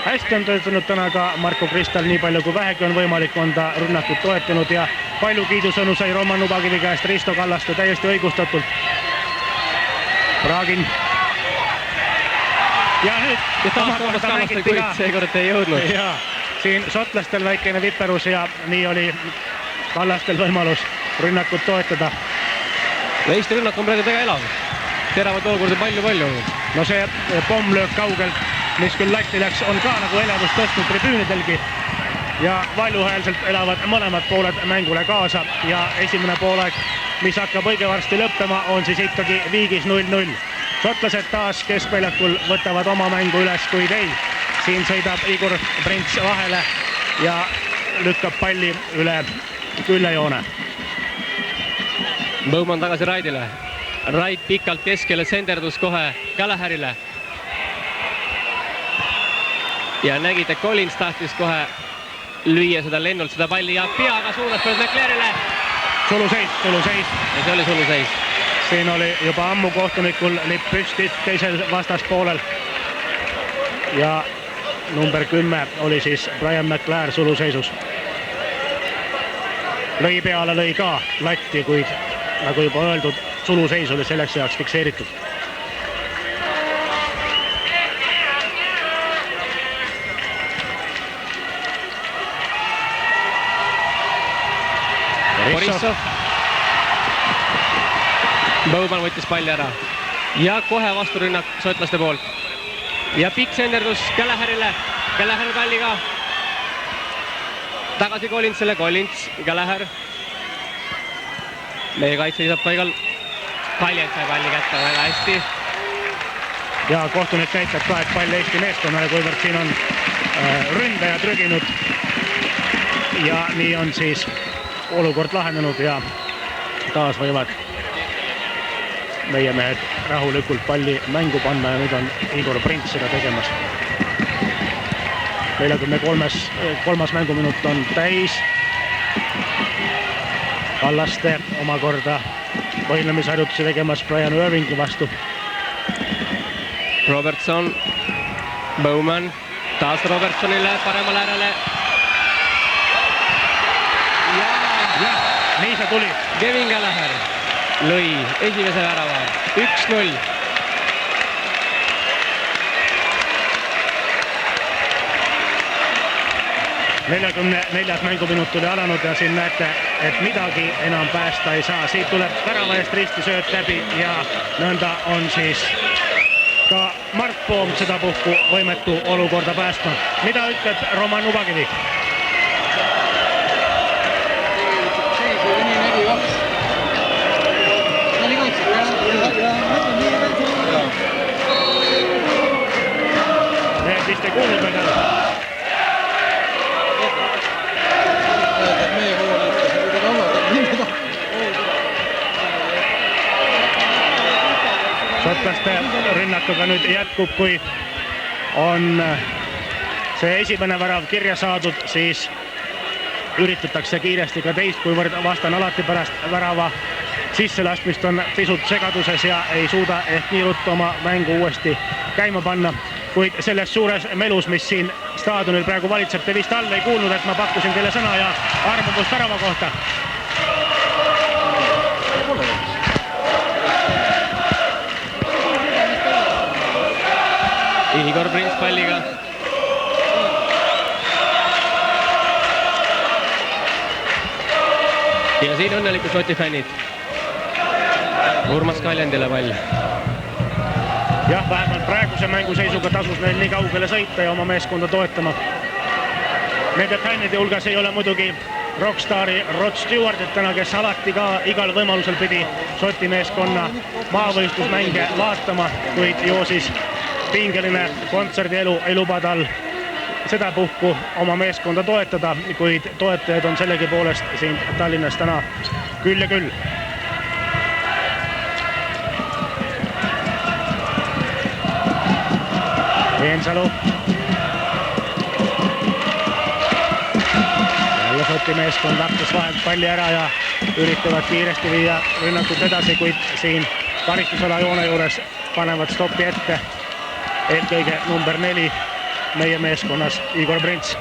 Hästi on töötanud täna ka Marko Kristal, nii palju kui vähegi on võimalik, on ta rünnakut toetanud ja palju kiidusõnu sai Roman Ubakivi käest Risto Kallaste täiesti õigustatult. Bragin. Ja nüüd Toomas Kallaste, kuid seekord ei jõudnud. Ja siin šotlastel väikene viperus ja nii oli Kallastel võimalus rünnakut toetada. Eesti rünnak on praegu väga elav. Teravad olukorda palju olnud. No see pommlöök kaugelt, mis küll latti läks, on ka nagu elevust tõstnud tribüünidelgi. Ja valjuhäälselt elavad mõlemad pooled mängule kaasa ja esimene poolaeg, mis hakkab õige varsti lõppema, on siis ikkagi viigis 0-0. Šotlased taas keskväljakul võtavad oma mängu üles, kuid ei. Siin sõidab Igor Prints vahele ja lükkab palli üle küljejoone. Bowman tagasi Raidile. Raid pikalt keskele, senderdus kohe Gallagherile. Ja nägite, Collins tahtis kohe lüüa seda lennult, seda palli ja peaga suunas pöörd McLarenile. Suluseis. Ja see oli suluseis. Siin oli juba ammu kohtunikul lipp püsti teisel vastaspoolel. Ja number 10 oli siis Brian McLaren suluseisus. Lõi peale, lõi ka latti, kuid nagu juba öeldud, suluseis oli selleks ajaks fikseeritud. Borissov. Bowman võttis palli ära ja kohe vasturünnak šotlaste poolt. Ja pikk senderdus Gallagherile. Gallagher palliga. Tagasi Collinsile, Collins, Gallagher. Meie kaitse seisab paigal. Paljent sai palli kätte väga hästi. Ja kohtunik näitab ka, et pall Eesti meeskonnale, kuivõrd siin on ründajad rüginud. Ja nii on siis olukord lahenenud ja taas võivad meie mehed rahulikult palli mängu panna ja nüüd on Igor Prints seda tegemas. 43. mänguminut on täis. Kallaste omakorda võimlemisharjutusi tegemas Brian Irvingi vastu. Robertson, Bowman, taas Robertsonile paremale äärele. Ja nii see tuli. Kevin Gallagher lõi esimese värava. 1-0. Neljas mänguminut oli alanud ja siin näete, et midagi enam päästa ei saa. Siit tuleb värava eest ristisööt läbi ja nõnda on siis ka Mart Poom sedapuhku võimetu olukorda päästma. Mida ütleb Roman Ubakivi? Need vist ei kuulnud meid ära. Šotlaste rünnakuga nüüd jätkub, kui on see esimene värav kirja saadud, siis üritatakse kiiresti ka teist, kuivõrd vastane alati pärast värava sisselaskmist on pisut segaduses ja ei suuda ehk nii ruttu oma mängu uuesti käima panna. Kuid selles suures melus, mis siin staadionil praegu valitseb, te vist all ei kuulnud, et ma pakkusin teile sõna ja arvamust värava kohta. Igor Prints palliga. Ja siin õnnelikud Šoti fännid. Urmas Kaljandile pall. Jah, vähemalt praeguse mängu seisuga tasus neil nii kaugele sõita ja oma meeskonda toetama. Nende fännide hulgas ei ole muidugi rockstari Rod Stewardit täna, kes alati ka igal võimalusel pidi Šoti meeskonna maavõistlusmänge vaatama, kuid ju siis pingeline kontserdielu ei luba tal sedapuhku oma meeskonda toetada, kuid toetajaid on sellegi poolest siin Tallinnas täna küll ja küll. Veensalu. Jälle Šoti meeskond lahtis vahelt palli ära ja üritavad kiiresti viia rünnakut edasi, kuid siin karistusala joone juures panevad stoppi ette eelkõige number 4 meie meeskonnas Igor Prints.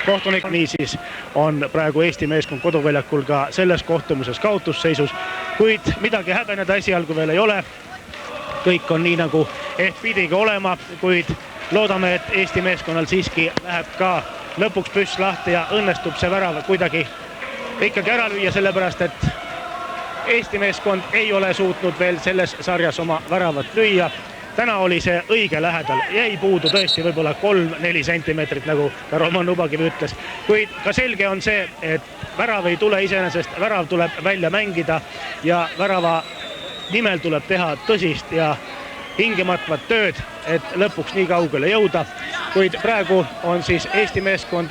Kohtunik niisiis on praegu Eesti meeskond koduväljakul ka selles kohtumises kaotusseisus, kuid midagi häbeneda esialgu veel ei ole. Kõik on nii nagu ehk pidigi olema, kuid loodame, et Eesti meeskonnal siiski läheb ka lõpuks püss lahti ja õnnestub see värav kuidagi ikkagi ära lüüa, sellepärast et Eesti meeskond ei ole suutnud veel selles sarjas oma väravat lüüa. Täna oli see õige lähedal, jäi puudu tõesti võib-olla 3-4 sentimeetrit, nagu ka Roman Ubakivi ütles. Kuid ka selge on see, et värav ei tule iseenesest, värav tuleb välja mängida ja värava nimel tuleb teha tõsist ja hingematvat tööd, et lõpuks nii kaugele jõuda. Kuid praegu on siis Eesti meeskond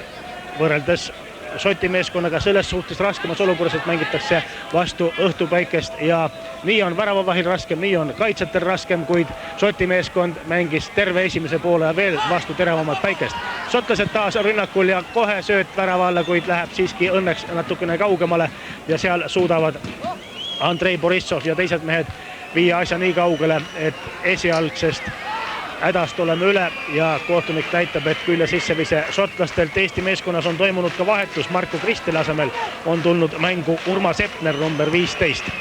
võrreldes Šoti meeskonnaga selles suhtes raskemas olukorras, et mängitakse vastu õhtupäikest ja nii on väravavahil raskem, nii on kaitsetel raskem, kuid Šoti meeskond mängis terve esimese poole ja veel vastu teravamat päikest. Šotlased taas rünnakul ja kohe sööt värava alla, kuid läheb siiski õnneks natukene kaugemale ja seal suudavad Andrei Borissov ja teised mehed viia asja nii kaugele, et esialgsest hädast oleme üle ja kohtunik näitab, et külje sissevise šotlastelt. Eesti meeskonnas on toimunud ka vahetus, Marko Kristile asemel on tulnud mängu Urmas Epner, number 15.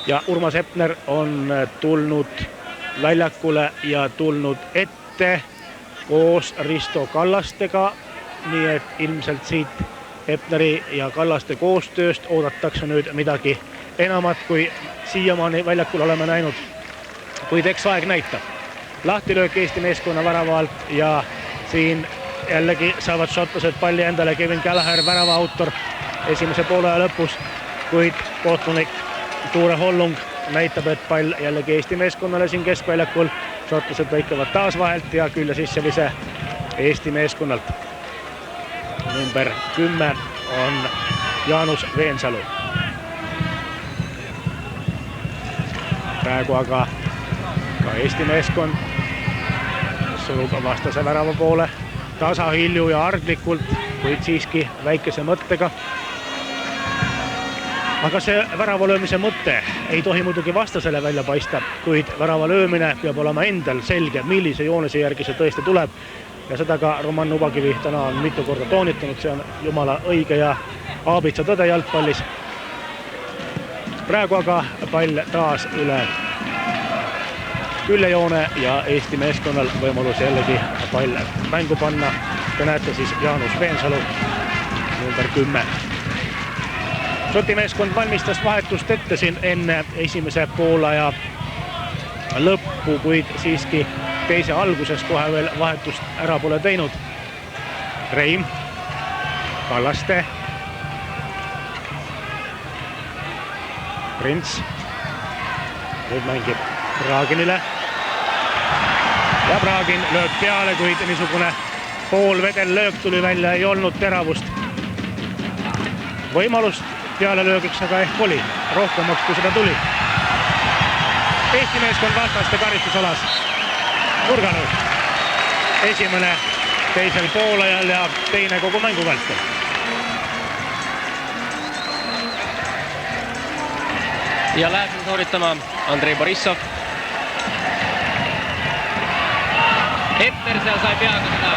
Ja Urmas Epner on tulnud väljakule ja tulnud ette koos Risto Kallastega, nii et ilmselt siit Epneri ja Kallaste koostööst oodatakse nüüd midagi enamat, kui siiamaani väljakul oleme näinud. Kuid eks aeg näitab. Lahtilöök Eesti meeskonna värava alt ja siin jällegi saavad šotlased palli endale. Kevin Gallagher, värava autor esimese poole lõpus, kuid kohtunik Tuure Hollung näitab, et pall jällegi Eesti meeskonnale siin keskväljakul. Šotlased lõikavad taas vahelt ja külje sissevise Eesti meeskonnalt. Number 10 on Jaanus Veensalu. Praegu aga ka Eesti meeskond surub vastase värava poole tasahilju ja ardlikult, kuid siiski väikese mõttega. Aga see värava löömise mõte ei tohi muidugi vastasele välja paista, kuid värava löömine peab olema endal selge, millise joonese järgi see tõesti tuleb. Ja seda ka Roman Ubakivi täna on mitu korda toonitanud, see on jumala õige ja aabitsa tõde jalgpallis. Praegu aga pall taas üle küljejoone ja Eesti meeskonnal võimalus jällegi pall mängu panna. Te näete siis Jaanus Veensalu, number 10. Šoti meeskond valmistas vahetust ette siin enne esimese poolaja lõppu, kuid siiski teise alguses kohe veel vahetust ära pole teinud. Reim, Kallaste, Prints, nüüd mängib Praginile ja Pragin lööb peale, kuid niisugune poolvedel löök tuli välja, ei olnud teravust. Võimalust peale löögiks aga ehk oli, rohkemaks kui seda tuli. Eesti meeskond vastaste karistusalas. nurgalöök. Esimene teisel poolajal ja teine kogu mängu vältel. Ja läheb sooritama Andrei Borissov. Hepner seal sai peaga seda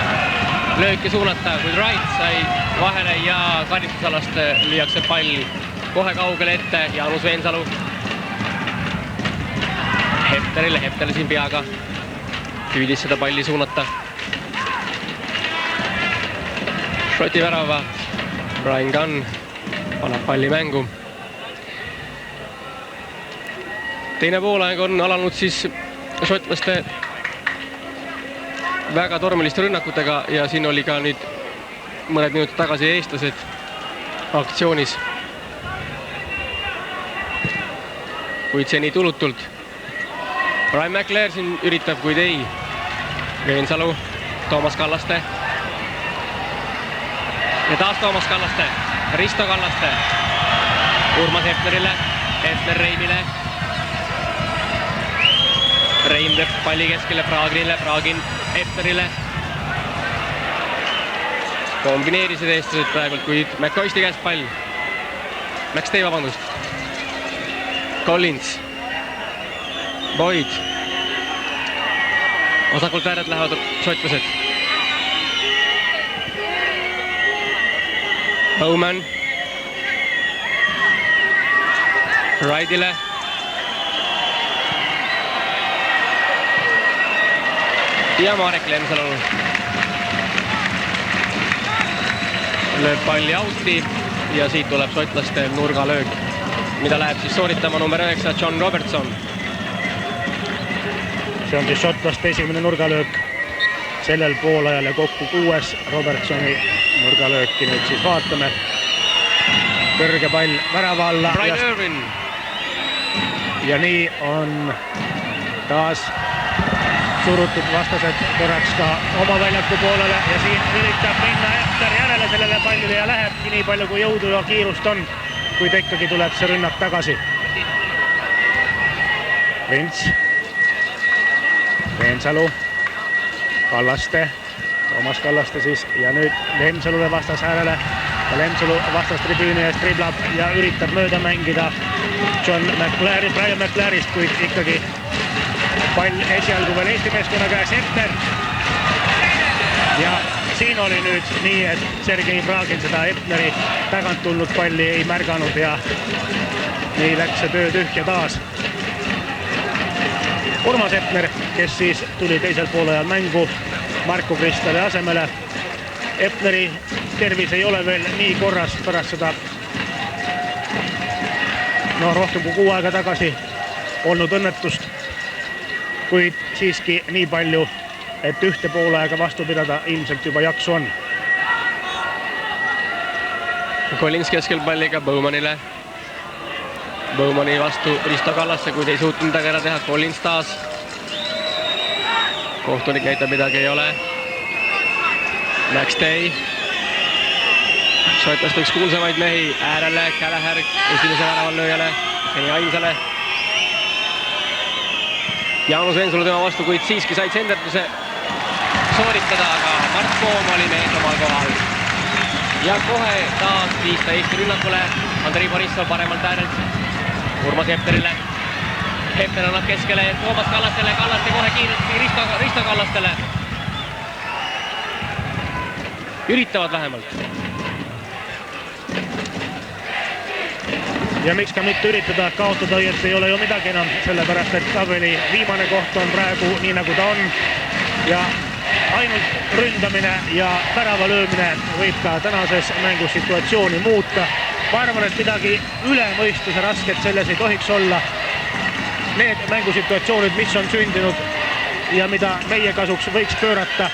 lööki suunata, kuid Wright sai vahele ja karnistusalast lüüakse pall kohe kaugele ette. Jaanus Veensalu Hepnerile, Hepner siin peaga püüdis seda palli suunata. Šoti värava Brian Gunn paneb palli mängu. Teine poolaeg on alanud siis šotlaste väga tormiliste rünnakutega ja siin oli ka nüüd mõned minutid tagasi eestlased aktsioonis. Kuid see nii tulutult. Brian McLear siin üritab, kuid ei. Veensalu, Toomas Kallaste. Ja taas Toomas Kallaste, Risto Kallaste. Urmas Hepnerile, Hepner Reimile. Reim teeb palli keskele Praginile, Pragin Hepnerile. Kombineerisid eestlased praegult, kuid McCoysti käest pall. McStay, vabandust. Collins. Boyd. Vasakult ääred lähevad šotlased. Bowman. Wrightile. Ja Marek Lemsalu lööb palli outi ja siit tuleb šotlaste nurgalöök, mida läheb siis sooritama number 9 John Robertson. See on siis šotlaste esimene nurgalöök sellel poolajal ja kokku 6 Robertsoni nurgalööki. Nüüd siis vaatame. Kõrge pall värava alla. Brian Irvin. Ja nii on taas surutud vastased korraks ka oma väljaku poolele ja siin üritab minna Hepner järele sellele pallile ja lähebki nii palju kui jõudu ja kiirust on, kuid ikkagi tuleb see rünnak tagasi. Vints, Veensalu, Kallaste, Toomas Kallaste siis ja nüüd Lemsalule vastas äärele ja Lemsalu vastas tribüüni eest driblab ja üritab mööda mängida John McLear, Brian McLearist, kuid ikkagi pall esialgu veel Eesti meeskonna käes Hepner. Ja siin oli nüüd nii, et Sergei Pragin seda Hepneri tagant tulnud palli ei märganud ja nii läks see töö tühja taas. Urmas Hepner, kes siis tuli teisel poolajal mängu Marko Kristali asemele. Hepneri tervis ei ole veel nii korras pärast seda rohkem kui 6 aega tagasi olnud õnnetust, kuid siiski nii palju, et ühte poolaega vastu pidada ilmselt juba jaksu on. Collins keskel palliga Bowmanile. Bowmani vastu Risto Kallaste, kuid ei suutnud midagi ära teha. Collins taas. Kohtunik näitab midagi ei ole. McStay. Šotlast üks kuulsamaid mehi äärele, Käläher esimese väraval lööjale, seni ainsale. Jaanus Veensalu tema vastu, kuid siiski said senderduse sooritada, aga Mart Poom oli mees omal kohal. Ja kohe taas viista Eesti rünnakule Andrei Borissov paremalt äärelt Urmas Hepnerile. Hepner annab keskele Toomas Kallastele, Kallaste kohe kiiresti Risto Kallastele. Üritavad vähemalt. Ja miks ka mitte üritada, kaotada õieti ei ole ju midagi enam, sellepärast et tabeli viimane koht on praegu nii nagu ta on ja ainult ründamine ja värava löömine võib ka tänases mängusituatsiooni muuta. Ma arvan, et midagi üle mõistuse rasket selles ei tohiks olla. Need mängusituatsioonid, mis on sündinud ja mida meie kasuks võiks pöörata,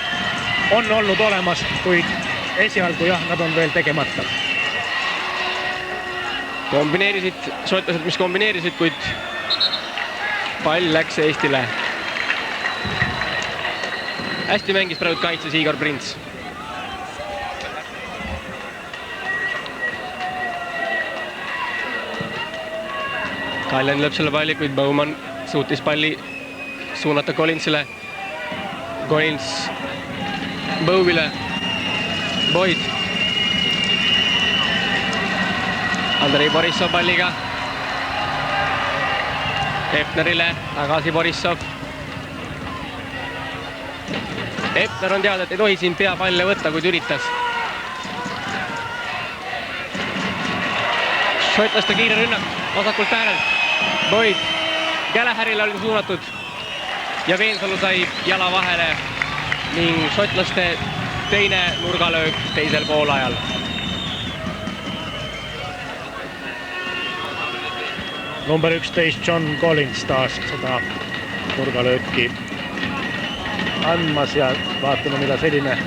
on olnud olemas, kuid esialgu jah, nad on veel tegemata. Kombineerisid, šotlased, mis kombineerisid, kuid pall läks Eestile. Hästi mängis praegu kaitses Igor Prints. Kaljan lööb selle palli, kuid Bowman suutis palli suunata Collinsile. Collins Bowile, Boyd. Andrei Borissov palliga. Epnerile, tagasi Borissov. Epner on teada, et ei tohi siin peapalle võtta, kuid üritas. Šotlaste kiire rünnak vasakult äärelt. Boyd Gallagherile oli suunatud ja Veensalu sai jala vahele ning šotlaste teine nurgalöök teisel poolajal. Number 11 John Collins taas seda nurgalööki andmas ja vaatame, mida selline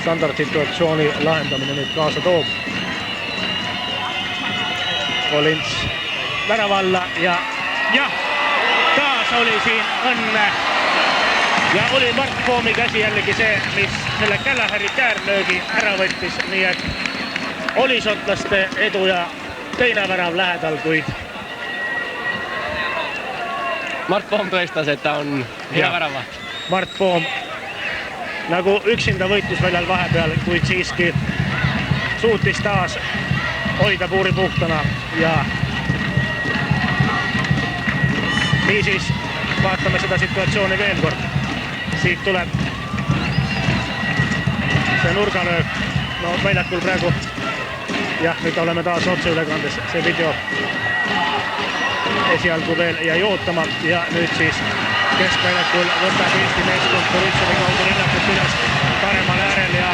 standardsituatsiooni lahendamine nüüd kaasa toob. Collins värava alla ja taas oli siin õnne ja oli Mart Poomi käsi jällegi see, mis selle Gallagheri käärlöögi ära võttis, nii et oli šotlaste edu ja teine värav lähedal, kuid Mart Poom tõestas, et ta on hea värava. Mart Poom nagu üksinda võitlusväljal vahepeal, kuid siiski suutis taas hoida puuri puhtana ja niisiis vaatame seda situatsiooni veel kord. Siit tuleb see nurgalöök, no väljakul praegu nüüd oleme taas otseülekandes, see video esialgu veel jäi ootama ja nüüd siis keskväljakul võtab Eesti meeskond Borissovi kaudu rünnakut üles paremal äärel ja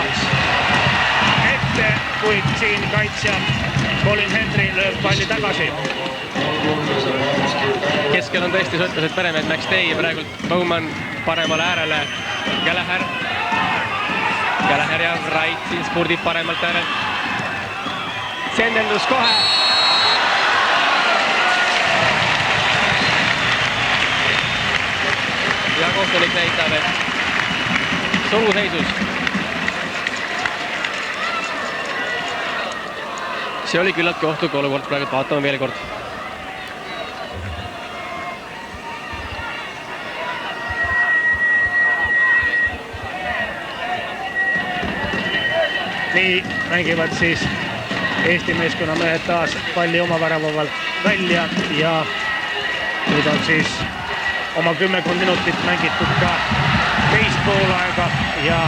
ette, kuid siin kaitsja Colin Hendry lööb palli tagasi. Keskel on tõesti šotlased peremehed McStay ja praegult Bowman paremale äärele. Gallagher ja Wright siin spurdib paremalt äärelt. Sendendus kohe. Ja kohtunik näitab, et suruseisus. See oli küllaltki ohtlik olukord, praegu vaatame veel kord. Nii mängivad siis Eesti meeskonna mehed taas palli oma väravavalt välja ja nüüd on siis oma 10 minutit mängitud ka teist poolaega ja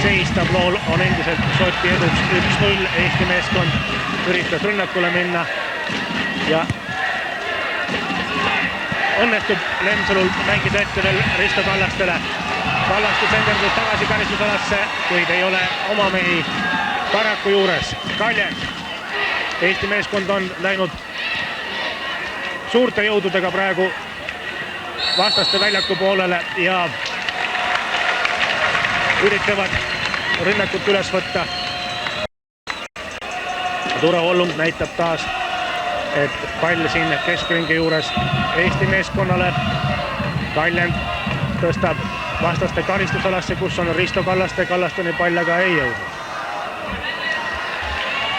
seis tablool on endiselt Šoti eduks 1-0. Eesti meeskond üritas rünnakule minna ja õnnestub Lemsalul mängida ette veel Risto Kallastele. Kallaste senderdus tagasi karistusalasse, kuid ei ole oma mehi paraku juures. Kaljend. Eesti meeskond on läinud suurte jõududega praegu vastaste väljaku poolele ja üritavad rünnakut üles võtta. Ture Ollung näitab taas, et pall siin keskringi juures Eesti meeskonnale. Kaljend tõstab vastaste karistusalasse, kus on Risto Kallaste. Kallasteni pall aga ei jõudnud.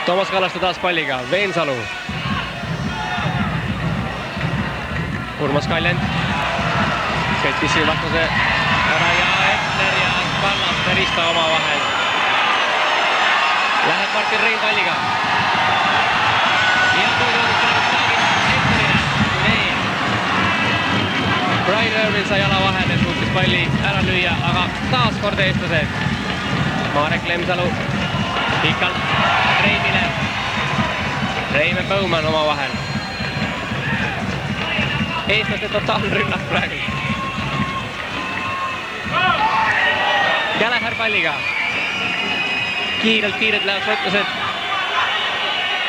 Toomas Kallaste taas palliga, Veensalu. Urmas Kaljend. Sõitis siin vastase ära ja Epner ja Kallaste Risto oma vahel. Läheb Martin Rein palliga. Ja tuudud Epnerile. Brian Irvin sai jala vahele, suutis palli ära lüüa, aga taas kord eestlased. Marek Lemsalu pikalt Reimile. Reim ja Bowman oma vahel. Eestlaste totaalrünnak praegu. Gallagher palliga. Kiirelt läheb šotlased.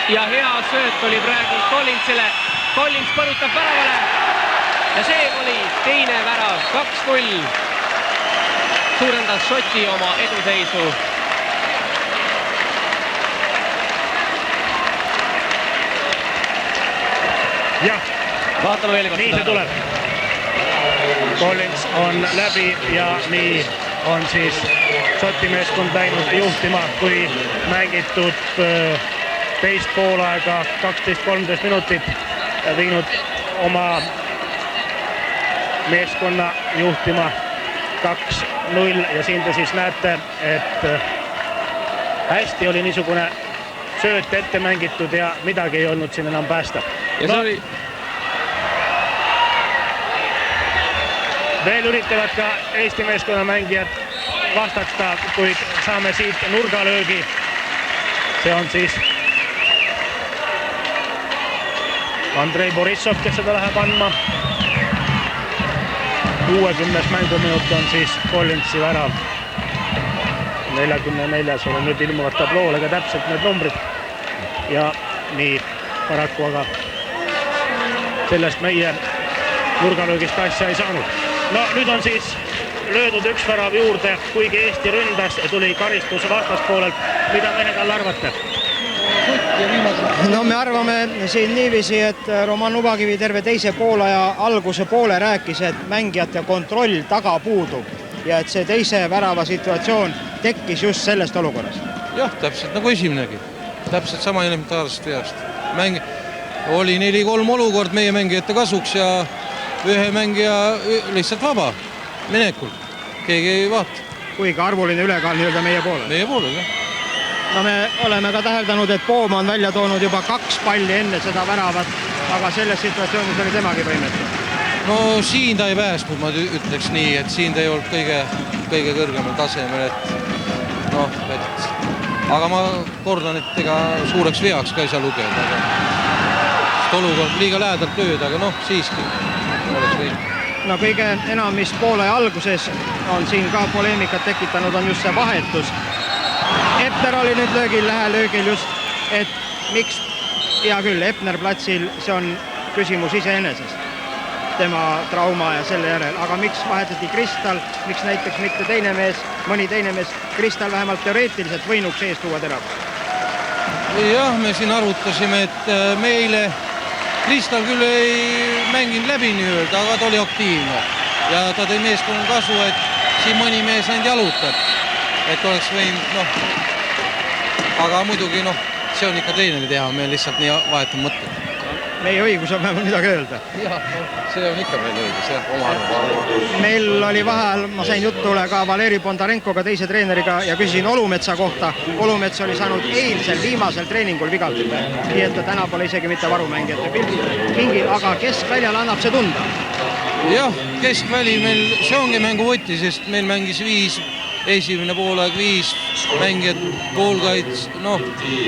Ja hea sööt oli praegu Collinsile. Collins põrutab väravale. Ja see oli teine värav, 2-0. Suurendas Šoti oma eduseisu. Jah, vaatame veel kord. Nii see tuleb. Collins on läbi ja nii on siis Šoti meeskond läinud juhtima, kui mängitud teist poolaega 12-13 minutit viinud oma meeskonna juhtima 2-0 ja siin te siis näete, et hästi oli niisugune sööt ette mängitud ja midagi ei olnud siin enam päästa. Ja see oli... Veel üritavad ka Eesti meeskonna mängijad vastata, kuid saame siit nurgalöögi. See on siis Andrei Borissov, kes seda läheb andma. 60. mänguminut on siis Collinsi värav. 44. ole nüüd ilmuvad tabloole ka täpselt need numbrid. Ja nii paraku, aga sellest meie nurgalöögist asja ei saanud. No nüüd on siis löödud üks värav juurde, kuigi Eesti ründas ja tuli karistus vastaspoolelt. Mida mehed all arvate? No me arvame siin niiviisi, et Roman Ubakivi terve teise poolaja alguse poole rääkis, et mängijate kontroll taga puudub ja et see teise värava situatsioon tekkis just sellest olukorrast. Jah, täpselt nagu esimnegi. Täpselt sama elementaarsest veast. Oli 4-3 olukord meie mängijate kasuks ja ühe mängija lihtsalt vaba minekul. Keegi ei vaata. Kuigi arvuline ülekaal nii-öelda meie poole. Meie poole, jah. No me oleme ka täheldanud, et Poom on välja toonud juba 2 palli enne seda väravat, aga selles situatsioonis oli temagi võimetu. No siin ta ei päästnud, ma ütleks nii, et siin ta ei olnud kõige kõrgemal tasemel, et noh, aga ma kordan, et ega suureks veaks ka ei saa lugeda, aga olukord liiga lähedalt lööd, aga noh, siiski oleks võinud. No kõige enam, mis poole alguses on siin ka poleemikat tekitanud, on just see vahetus. Epner oli nüüd löögil just, et miks, hea küll, Epner platsil, see on küsimus iseenesest, tema trauma ja selle järel, aga miks vahetati Kristal, miks näiteks mitte teine mees, mõni teine mees, Kristal vähemalt teoreetiliselt võinuks ees tuua terava? Jah, me siin arutasime, et meile Kristal küll ei mänginud läbi nii-öelda, aga ta oli aktiivne ja ta tõi meeskonna kasu, et siin mõni mees ainult jalutab, et oleks võinud, noh, aga muidugi, noh, see on ikka treeneri teha, me lihtsalt nii vahetame mõtted. Meie õigus on vähemalt midagi öelda. Jah, see on ikka meil õigus, jah, oma arvamus. Meil oli vahel, ma sain juttule ka Valeri Bondarenkoga, teise treeneriga ja küsisin Olumetsa kohta. Olumets oli saanud eilsel viimasel treeningul vigaldud, nii et ta täna pole isegi mitte varumängijate pingil, aga keskväljal annab see tunda. Jah, keskväli meil, see ongi mängu võti, sest meil mängis 5, esimene poolaeg 5 mängijad, poolkaits, noh,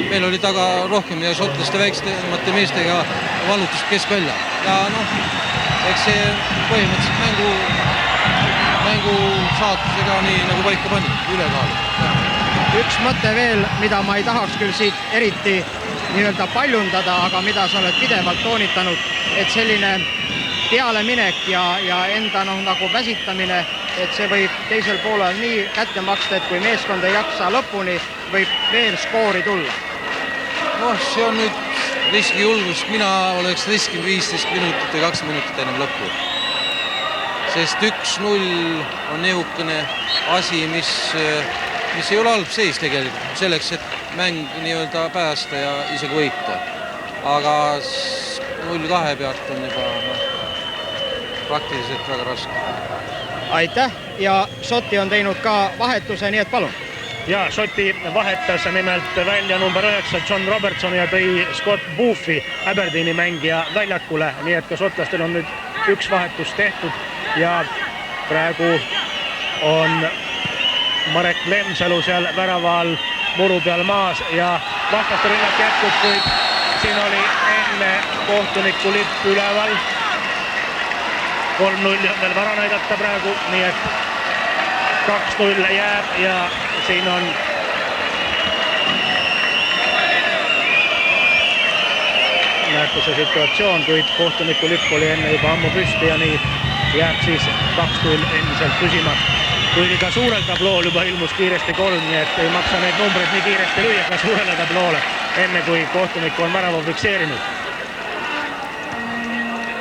meil oli taga rohkem ja šotlaste väiksemate meestega valutust keskvälja. Ja noh, eks see põhimõtteliselt mängu saatusega nii nagu paika pani, ülekaalu. Üks mõte veel, mida ma ei tahaks küll siit eriti nii-öelda paljundada, aga mida sa oled pidevalt toonitanud, et selline pealeminek ja enda nagu väsitamine, et see võib teisel poolel nii kätte maksta, et kui meeskond ei jaksa lõpuni, võib veel skoori tulla. Noh, see on nüüd riskijulgus. Mina oleks riskinud 15 minutit või 2 minutit ennem lõppu. Sest 1-0 on niisugune asi, mis ei ole halb seis tegelikult, selleks, et mäng nii-öelda päästa ja isegi võita. Aga 0-2 pealt on juba praktiliselt väga raske. Aitäh ja Šoti on teinud ka vahetuse, nii et palun. Ja Šoti vahetas nimelt välja number 9 John Robertson ja tõi Scott Booffi, Aberdeeni mängija väljakule, nii et ka šotlastel on nüüd üks vahetus tehtud ja praegu on Marek Lemsalu seal värava all muru peal maas ja vastaste rünnak jätkub, kuid siin oli enne kohtuniku lipp üleval. 3-0 on veel vara näidata praegu, nii et 2-0 jääb ja siin on näete see situatsioon, kuid kohtuniku lipp oli enne juba ammu püsti ja nii jääb siis 2-0 endiselt püsima. Kuigi ka suurel tablool juba ilmus kiiresti 3, nii et ei maksa need numbrid nii kiiresti lüüa ka suurele tabloole, enne kui kohtunik on värava fikseerinud.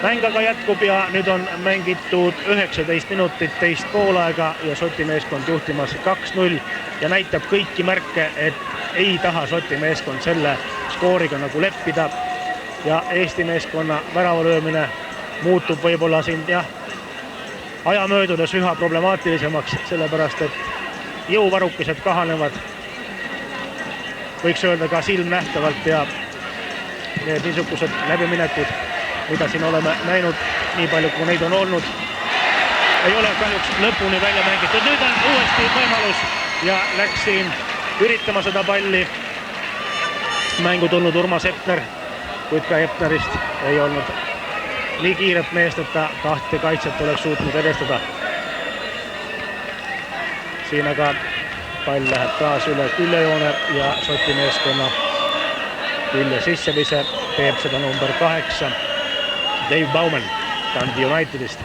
Mäng aga jätkub ja nüüd on mängitud 19 minutit teist poolaega ja Šoti meeskond juhtimas 2-0 ja näitab kõiki märke, et ei taha Šoti meeskond selle skooriga nagu leppida ja Eesti meeskonna väravalöömine muutub võib-olla siin jah aja möödudes üha problemaatilisemaks, sellepärast et jõuvarukesed kahanevad, võiks öelda ka silmnähtavalt ja need niisugused läbiminekud, mida siin oleme näinud, nii palju kui neid on olnud, ei ole kahjuks lõpuni välja mängitud. Nüüd on uuesti võimalus ja läks siin üritama seda palli mängu tulnud Urmas Epner, kuid ka Epnerist ei olnud nii kiiret meest, et ta kahte kaitset oleks suutnud edestada. Siin aga pall läheb taas üle küljejoone ja Šoti meeskonna külje sissevise teeb seda number 8 Dave Bowman Dundee Unitedist.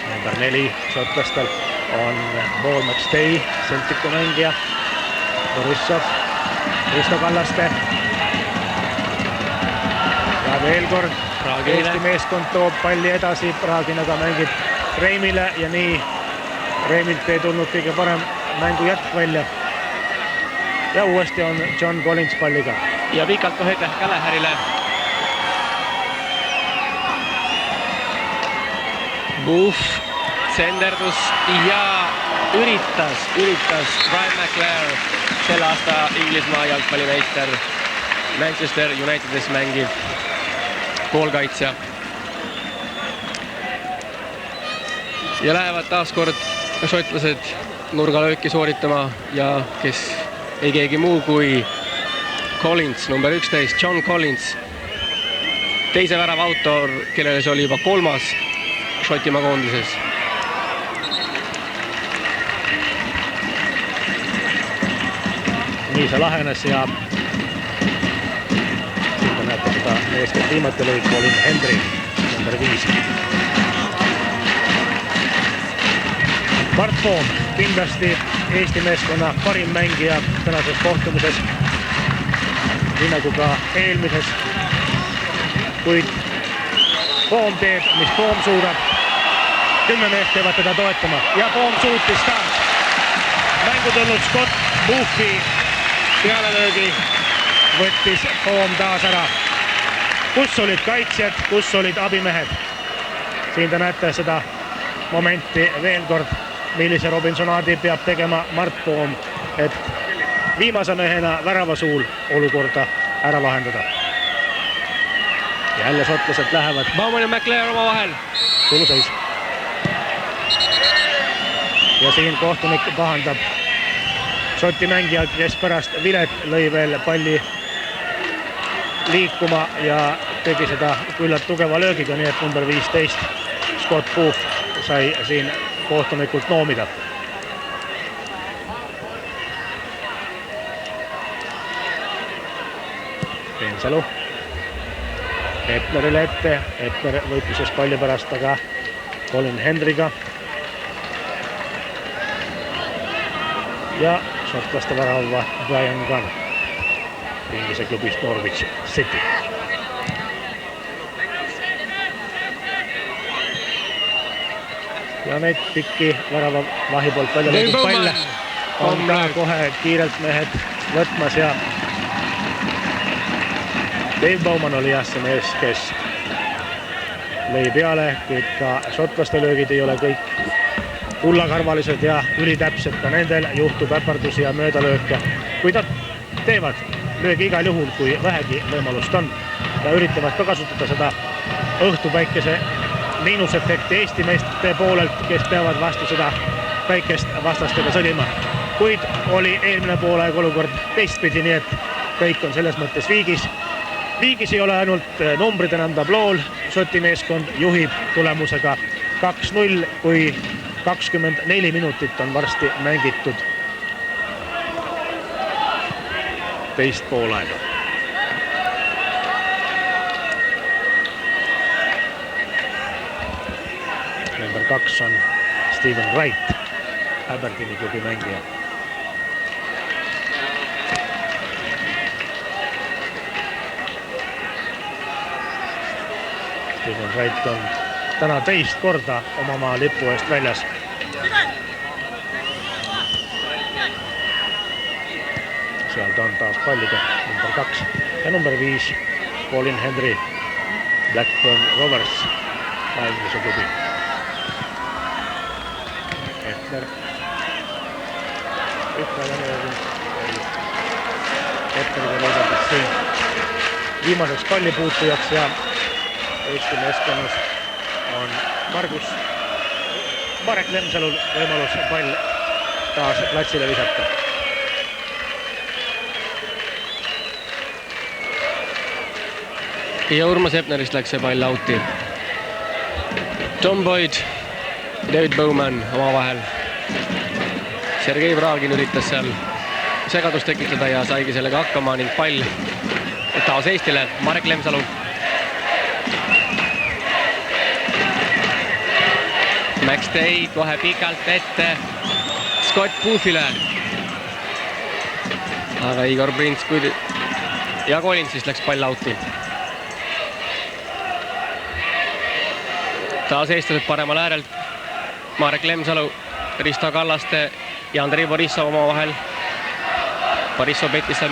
Number 4 šotlastel on Paul McStay, Celticu mängija, Borissov, Risto Kallaste ja veel kord Eesti meeskond toob palli edasi, Praaginaga mängib Reimile ja nii Reimilt ei tulnud kõige parem mängu jätk välja. Ja uuesti on John Collins palliga. Ja pikalt kohe Gallagherile. Buff, senderdus ja üritas Ryan McClare, selle aasta Inglismaa jalgpallimeister, Manchester Unitedis mängiv poolkaitsja. Ja lähevad taas kord šotlased nurgalööki sooritama ja kes ei keegi muu kui Collins, number 11, John Collins. Teise värava autor, kellele see oli juba 3. Šotimaa koondises. Nii see lahenes ja siit näete seda meest, kes viimati lõi, Colin Hendry, number 5. Mart Poom, kindlasti Eesti meeskonna parim mängija tänases kohtumises, nii nagu ka eelmises, kuid Poom teeb, mis Poom suudab. 10 meest teevad teda toetama ja Poom suutis ka. Mängu tulnud Scott Buffi pealelöögi võttis Poom taas ära. Kus olid kaitsjad, kus olid abimehed? Siin te näete seda momenti veel kord, millise Robinsonaadi peab tegema Mart Poom, et viimase mehena väravasuul olukorda ära lahendada. Jälle šotlased lähevad. Bowman ja McClare oma vahel. Tuluseis. Ja siin kohtunik pahandab Šoti mängija, kes pärast vilet lõi veel palli liikuma ja tegi seda küllalt tugeva löögiga, nii et number 15 Scott Booth sai siin kohtunikult noomida. Pensalu Epnerile ette, Epner võitluses palli pärast aga Colin Hendryga ja šotlaste värava Brian Gunn Inglise klubist Norwich City. Ja neid pikki värava vahi poolt välja lõidud palle on ka kohe kiirelt mehed võtmas ja Dave Bowman oli jah see mees, kes lõi peale, kuid ka šotlaste löögid ei ole kõik rullakarvalised ja ülitäpsed, ka nendel juhtub äpardusi ja möödalööke, kui nad teevad löögi igal juhul, kui vähegi võimalust on ja üritavad ka kasutada seda õhtupäikese miinusefekti Eesti meeste poolelt, kes peavad vastu seda päikest vastastega sõdima. Kuid oli eelmine poolaeg olukord teistpidi, nii et kõik on selles mõttes viigis. Viigis ei ole ainult numbrid enam tablool, Šoti meeskond juhib tulemusega 2-0, kui 24 minutit on varsti mängitud teist poolaega. Number 2 on Stephen Wright, Aberdeeni klubi mängija. Stephen Wright on täna teist korda oma maa lipu eest väljas. Seal ta on taas palliga number 2 ja number 5 Colin Hendry Blackburn Rovers, Magnuse klubi. Ehtner. Ehtneriga lõigatud siin viimaseks pallipuutujaks ja Eesti meeskonnas on Marek Lemsalul võimalus pall taas platsile visata. Ja Urmas Eppnerist läks see pall outi. Tom Boyd, David Bowman omavahel. Sergei Vragin üritas seal segadust tekitada ja saigi sellega hakkama ning pall taas Eestile. Marek Lemsalu. Max Day kohe pikalt ette Scott Boothile. Aga Igor Prints ja Collinsist läks pall outi. Taas eestlased paremal äärelt. Marek Lemsalu, Risto Kallaste ja Andrei Borissov omavahel. Borissov petis seal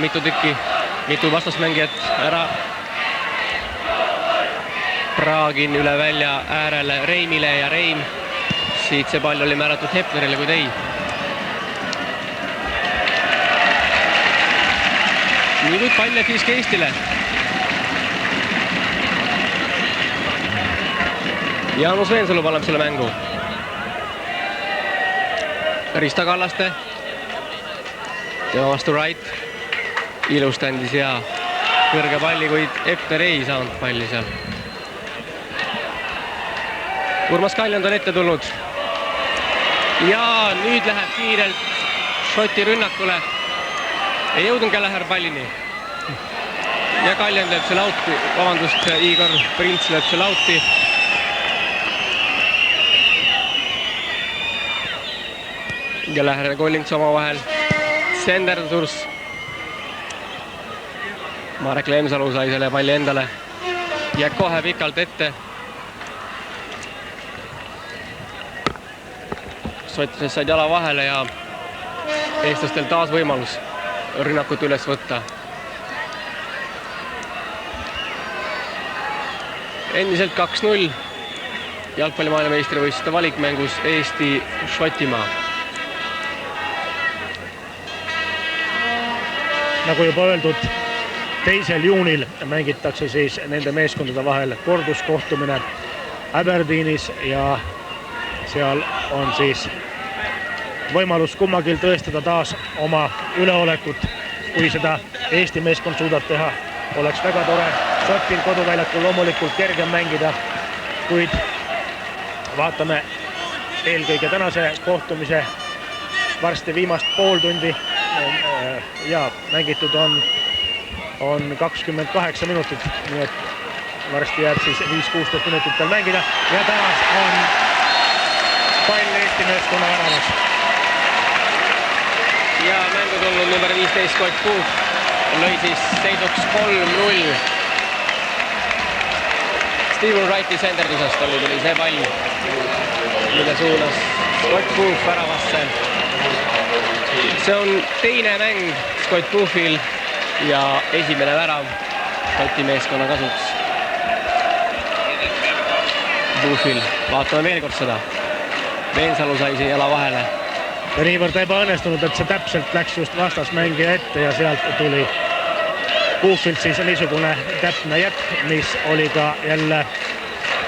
mitu vastasmängijat ära. Praagin üle välja äärele Reimile ja Reim. Siit see pall oli määratud Hepnerile, kuid ei. Nii kuid pall jääb siiski Eestile. Jaanus Veensalu paneb selle mängu. Risto Kallaste. Tema vastu Wright. Ilust andis ja kõrge palli, kuid Epner ei saanud palli seal. Urmas Kaljand on ette tulnud. Ja nüüd läheb kiirelt Šoti rünnakule. Ei jõudnud Kelleher pallini. Ja Kaljand lööb selle outi. Vabandust, Igor Prints lööb selle outi. Kelleher ja Collins omavahel. Senderdurs. Marek Lemsalu sai selle palli endale. Ja kohe pikalt ette. Sotlased said jala vahele ja eestlastel taas võimalus rünnakut üles võtta. Endiselt 2-0 jalgpalli maailmameistrivõistluste valikmängus Eesti-Šotimaa. Nagu juba öeldud, 2. juunil mängitakse siis nende meeskondade vahel korduskohtumine Aberdeenis ja seal on siis võimalus kummagil tõestada taas oma üleolekut. Kui seda Eesti meeskond suudab teha, oleks väga tore. Šotil koduväljakul loomulikult kergem mängida, kuid vaatame eelkõige tänase kohtumise varsti viimast pool tundi ja mängitud on 28 minutit, nii et varsti jääb siis 5-16 minutit veel mängida ja taas on pall Eesti meeskonna väravas. Ja mängu tulnud number 15 Scott Booth lõi siis seiduks 3-0. Steven Wrighti senderdusest tuli see pall, mille suunas Scott Booth väravasse. See on teine mäng Scott Boothil ja esimene värav Šoti meeskonna kasuks. Boothil, vaatame veel kord seda. Veensalu sai siin jala vahele. Ja niivõrd ebaõnnestunud, et see täpselt läks just vastasmängija ette ja sealt tuli Boothilt siis niisugune täpne jätk, mis oli ka jälle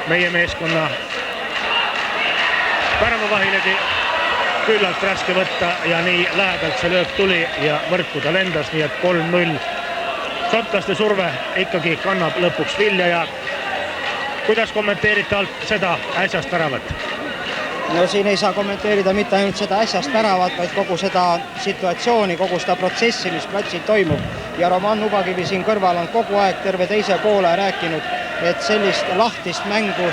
meie meeskonna väravavahilegi küllalt raske võtta ja nii lähedalt see löök tuli ja võrku ta lendas, nii et 3-0. Šotlaste surve ikkagi kannab lõpuks vilja ja kuidas kommenteerite alt seda äsjast väravat? No siin ei saa kommenteerida mitte ainult seda äsjast väravat, vaid kogu seda situatsiooni, kogu seda protsessi, mis platsil toimub. Ja Roman Ubakivi siin kõrval on kogu aeg terve teise poole rääkinud, et sellist lahtist mängu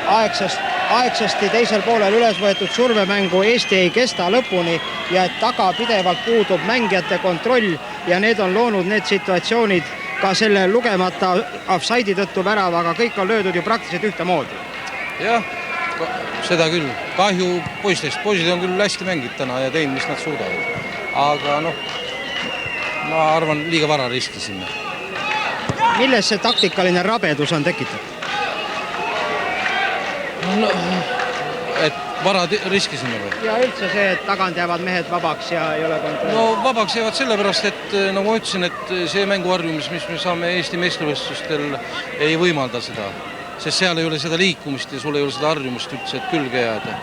aegsasti teisel poolel üles võetud survemängu Eesti ei kesta lõpuni ja et taga pidevalt puudub mängijate kontroll ja need on loonud need situatsioonid ka selle lugemata offside'i tõttu värava, aga kõik on löödud ju praktiliselt ühtemoodi. Jah, seda küll. Kahju poistest. Poisid on küll hästi mängid täna ja teinud, mis nad suudavad. Aga noh, ma arvan, liiga vara riski sinna. milles see taktikaline rabedus on tekitatud? No, et vara riskisime või? Ja üldse see, et tagant jäävad mehed vabaks ja ei ole kontrolli. No vabaks jäävad sellepärast, et nagu ma ütlesin, et see mänguharjumus, mis me saame Eesti meistrivõistlustel, ei võimalda seda. Sest seal ei ole seda liikumist ja sul ei ole seda harjumust üldse, et külge jääda.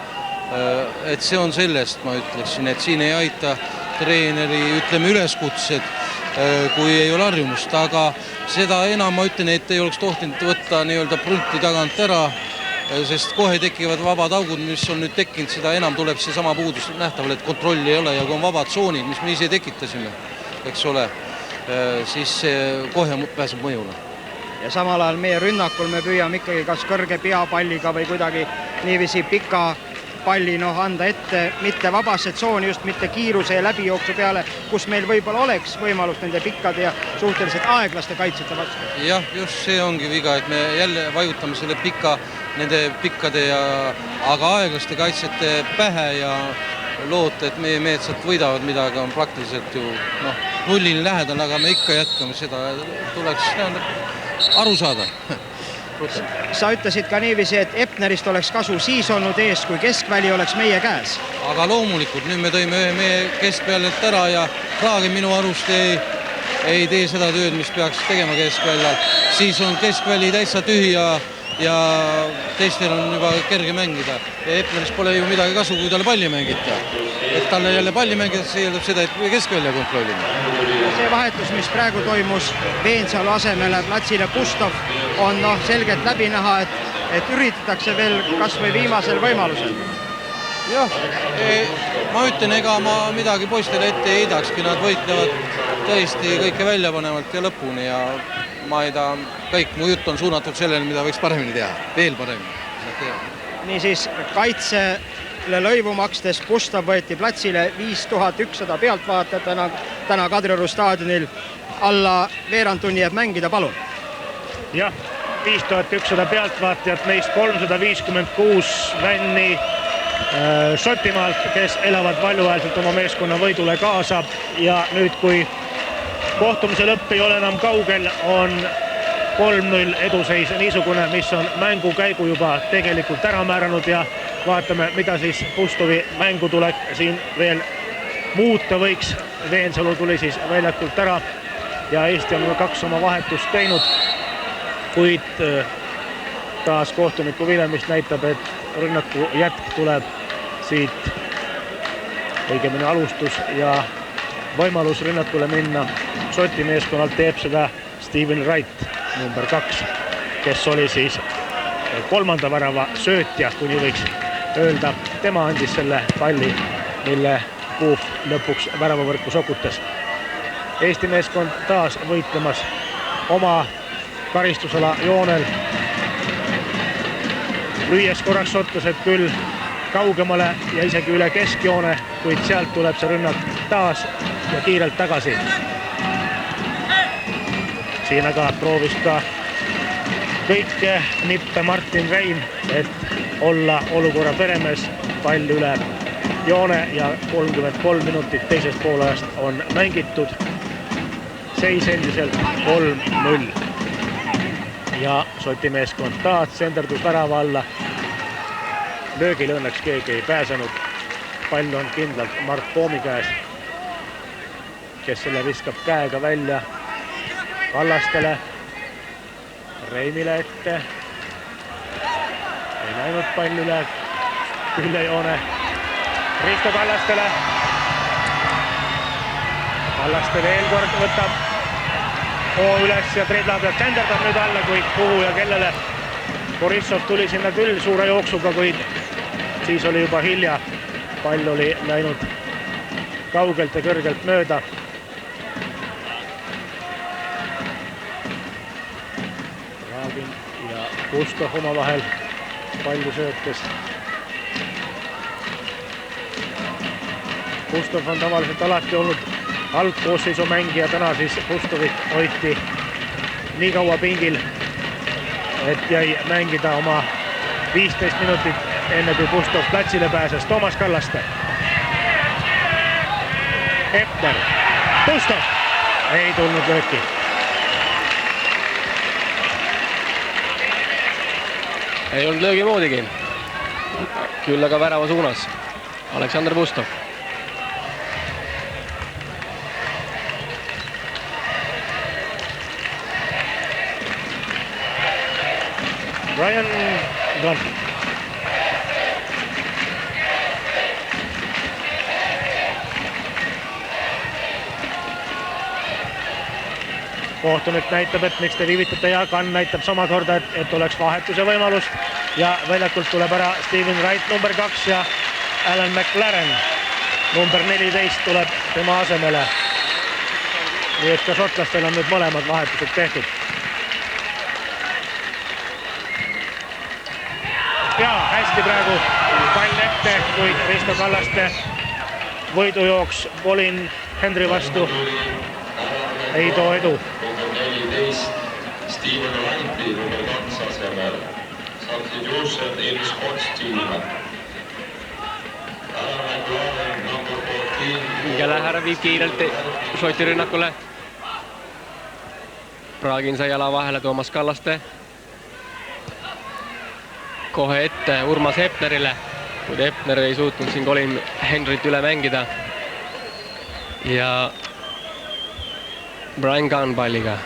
Et see on sellest, ma ütleksin, et siin ei aita treeneri, ütleme, üleskutsed, kui ei ole harjumust. Aga seda enam ma ütlen, et ei oleks tohtinud võtta nii-öelda prunti tagant ära, sest kohe tekivad vabad augud, mis on nüüd tekkinud, seda enam tuleb see sama puudus nähtaval, et kontrolli ei ole ja kui on vabad tsoonid, mis me ise tekitasime, eks ole, siis see kohe pääseb mõjule. Ja samal ajal meie rünnakul me püüame ikkagi kas kõrge peapalliga või kuidagi niiviisi pika palli anda ette, mitte vabasse tsooni, just mitte kiiruse ja läbijooksu peale, kus meil võib-olla oleks võimalus nende pikkade ja suhteliselt aeglaste kaitsjate vastu. Jah, just see ongi viga, et me jälle vajutame selle nende pikkade aga aeglaste kaitsjate pähe ja loota, et meie mehed sealt võidavad midagi, on praktiliselt ju nullini lähedal, aga me ikka jätkame seda, tuleks aru saada. Sa ütlesid ka niiviisi, et Epnerist oleks kasu siis olnud ees, kui keskväli oleks meie käes. Aga loomulikult, nüüd me tõime ühe meie keskväljalt ära ja Kraagi minu arust ei tee seda tööd, mis peaks tegema keskväljal. Siis on keskväli täitsa tühi ja teistel on juba kerge mängida. Ja Epnerist pole ju midagi kasu, kui talle palli mängita. Et talle jälle palli mängida, see eeldab seda, et keskvälja kontrollime. See vahetus, mis praegu toimus Veensalu asemele platsile Pustov, on selgelt läbi näha, et üritatakse veel kas või viimasel võimalusel. Jah, ma ütlen, ega ma midagi poistele ette ei heidakski, nad võitlevad tõesti kõike väljapanevalt ja lõpuni ja ma ei taha, kõik mu jutt on suunatud sellele, mida võiks paremini teha, veel paremini. Niisiis, kaitsele lõivu makstes Pustov võeti platsile 5100 pealtvaatajat täna Kadrioru staadionil. Alla veerandtunni jääb mängida, palun. Jah, 5100 pealtvaatajat, neist 356 vänni Šotimaalt, kes elavad valjuhäälselt oma meeskonna võidule kaasa ja nüüd, kui kohtumise lõpp ei ole enam kaugel, on 3-0 eduseis niisugune, mis on mängu käigu juba tegelikult ära määranud ja vaatame, mida siis Pustovi mängutulek siin veel muuta võiks. Veensalu tuli siis väljakult ära ja Eesti on 2 oma vahetust teinud, kuid taas kohtuniku vilemist näitab, et rünnaku jätk tuleb siit, õigemini alustus ja võimalus rünnakule minna. Šoti meeskonnalt teeb seda Steven Wright, number 2, kes oli siis 3. värava söötja, kuni võiks öelda. Tema andis selle palli, mille Puuf lõpuks väravavõrku sokutas. Eesti meeskond taas võitlemas oma karistusala joonel. Lüües korraks šotlased küll kaugemale ja isegi üle keskjoone, kuid sealt tuleb see rünnak taas ja kiirelt tagasi. Siin aga proovis ka kõike nippe Martin Reim, et olla olukorra peremees. Pall üle joone ja 33 minutit teisest poolajast on mängitud. Seis endiselt 3-0. Ja Šoti meeskond taas senderdus värava alla. Löögil õnneks keegi ei pääsenud. Pall on kindlalt Mart Poomi käes, kes selle viskab käega välja Kallastele. Reimile ette. Ei läinud pall üle joone. Risto Kallastele. Kallaste veel kord võtab hoo üles ja Tredla pealt senderdab nüüd alla, kuid kuhu ja kellele. Borissov tuli sinna küll suure jooksuga, kuid siis oli juba hilja. Pall oli läinud kaugelt ja kõrgelt mööda. Raagin ja Pustov oma vahel palli söötes. Pustov on tavaliselt alati olnud algkoosseisu mängija, täna siis Pustovit hoiti nii kaua pingil, et jäi mängida oma 15 minutit enne kui Pustov platsile pääses. Toomas Kallaste. Epner. Pustov. Ei tulnud lööki. ei olnud löögi moodigi. Küll aga värava suunas. Aleksandr Pustov. Brian Gunn. Kohtunik näitab, et miks te viivitate ja Gunn näitab samakorda, et oleks vahetuse võimalus ja väljakult tuleb ära Steven Wright number 2 ja Alan McLaren number 14 tuleb tema asemele. Nii et ka šotlastel on nüüd mõlemad vahetused tehtud. Ja hästi praegu pall ette, kuid Risto Kallaste võidujooks Colin Hendry vastu ei too edu. Steven Wrighti number 2 asemel. Substitution in Scots team. Alan McLaren number 14. Gallagher viib kiirelt Šoti rünnakule. Praagin sai jala vahele Toomas Kallaste. Kohe ette Urmas Hepnerile, kuid Hepner ei suutnud siin Colin Hendryt üle mängida. Ja Brian Gunn palliga.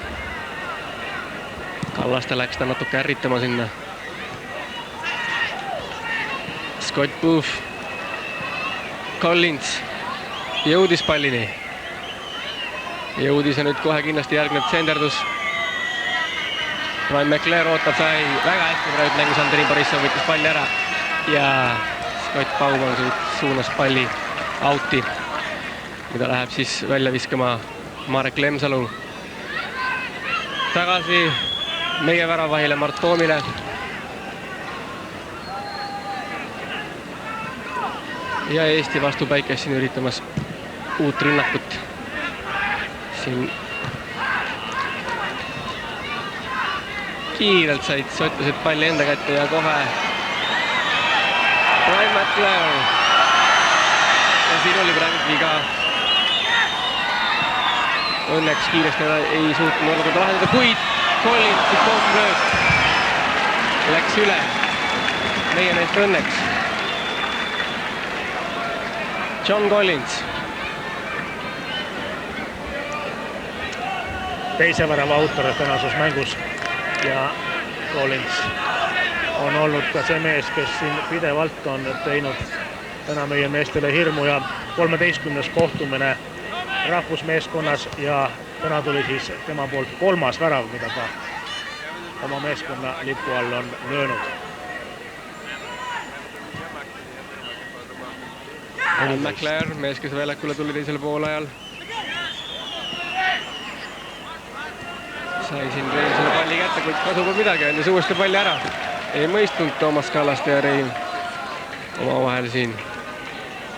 Kallaste läks ta natuke ärritama sinna. Scott Booth. Collins jõudis pallini. Jõudis ja nüüd kohe kindlasti järgneb tsenderdus. Brian McLaren ootab, sai väga hästi praegu mängus Andrei Borissov võttis palli ära ja Scott Baumann suunas palli out'i, mida läheb siis välja viskama Marek Lemsalu. Tagasi meie väravahile Mart Toomile. Ja Eesti vastu Päikes siin üritamas uut rünnakut. Siin kiirelt said sotlased palli enda kätte ja kohe Brian McLaren. Ja siin oli praegu viga. Õnneks kiiresti ei suutnud olukorda lahendada, kuid Collinsi pommlöök läks üle meie meest õnneks. John Collins. Teise värava autor tänases mängus ja Collins on olnud ka see mees, kes siin pidevalt on teinud täna meie meestele hirmu ja 13. kohtumine rahvusmeeskonnas ja täna tuli siis tema poolt 3. värav, mida ta oma meeskonna lipu all on löönud. McLaren, mees, kes väljakule tuli teisel poolajal. Sai siin selle palli kätte, kuid kasub midagi, enne uuesti palli ära. Ei mõistnud Toomas Kallaste ja Rein oma vahel siin.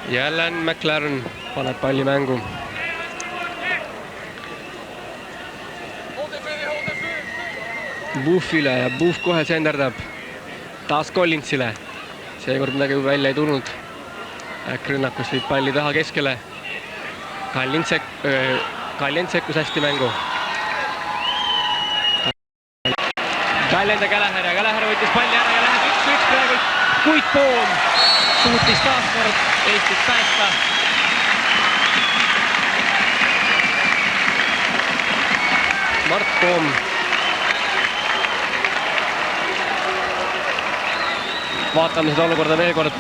Jälle McLaren paneb palli mängu. Buffile ja Buff kohe senderdab taas Collinsile. Seekord midagi välja ei tulnud. Rünnakust viib palli taha keskele. Kallin sekkus hästi mängu. Kallin ja Gallagher võttis palli ära ja läheb 1-1 praegu. Kuid Poom suutis taaskord Eestit päästa. Mart Poom. Vaatame seda olukorda veel kord.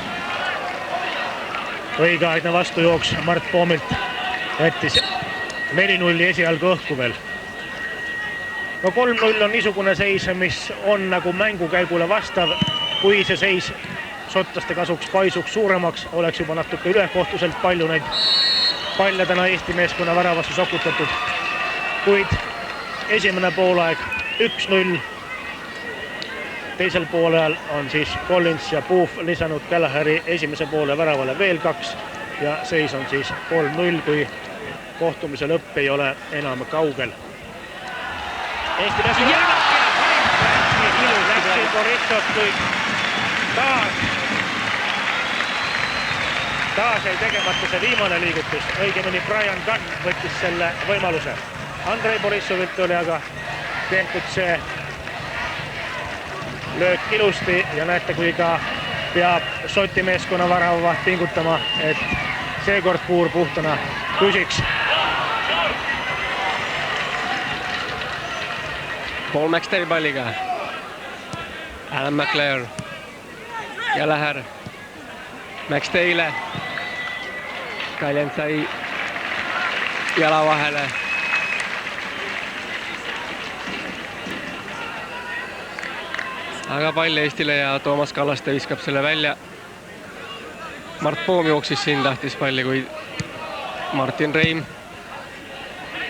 Õigeaegne vastujooks Mart Poomilt võttis 4-0 esialgu õhku veel. No 3-0 on niisugune seis, mis on nagu mängukäigule vastav. Kui see seis šotlaste kasuks paisuks suuremaks, oleks juba natuke ülekohtuselt palju neid palle täna Eesti meeskonna väravasse sokutatud. Kuid esimene poolaeg 1-0. Teisel poolel on siis Collins ja Booth lisanud Gallagheri esimese poole väravale veel 2 ja seis on siis 3-0, kui kohtumise lõpp ei ole enam kaugel. Eesti meeskonna läksid Borissov, kuid taas jäi tegemata see viimane liigutus. Õigemini Brian Gunn võttis selle võimaluse. Andrei Borissovilt oli aga tehtud see löök ilusti ja näette kuinka peab Šoti meeskonna väravaht pingutama, et seekord puur puhtana püsiks. Paul McStay palliga. Alan McLeod ja Läher McStay'le. Kaljend sai jala vahele. Aga pall Eestile ja Toomas Kallaste viskab selle välja. Mart Poom jooksis siin, tahtis palli, kui Martin Reim.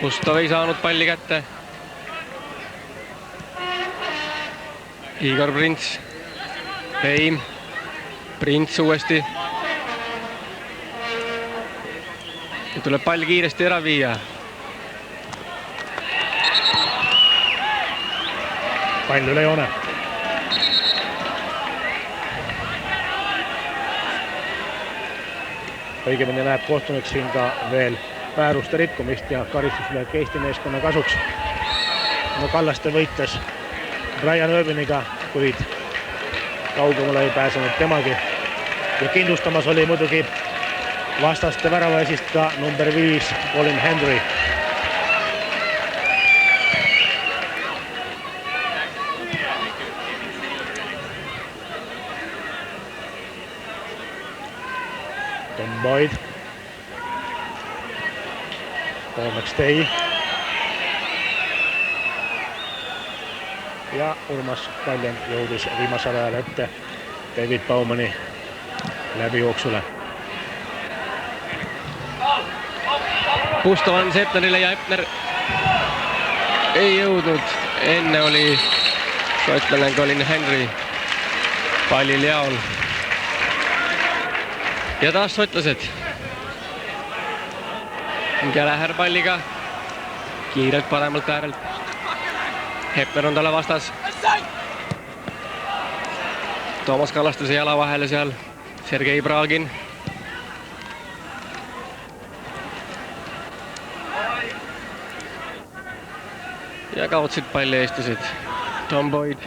Ustav ei saanud palli kätte. Igor Prints, Reim, Prints uuesti. Ja tuleb pall kiiresti ära viia. Pall üle joone. Õigemini näeb kohtunik siin ka veel määruste rikkumist ja karistuslöök Eesti meeskonna kasuks. No Kallaste võitles Brian Irviniga, kuid kaugemale ei pääsenud temagi. Ja kindlustamas oli muidugi vastaste väravaisist ka number 5 Colin Hendry. Tom Boyd. Paul McStay. Ja Urmas Kaljend jõudis viimasel ajal ette David Baumani läbijooksule. Pusto andis Epnerile ja Epner ei jõudnud. Enne oli šotlane Colin Hendry pallil jaol. Ja taas šotlased. Ja Läher palliga kiirelt paremalt äärelt. Epner on talle vastas. Toomas Kallastuse jala vahele seal. Sergei Bragin. Ja kaotsid palli eestlased. Tom Boyd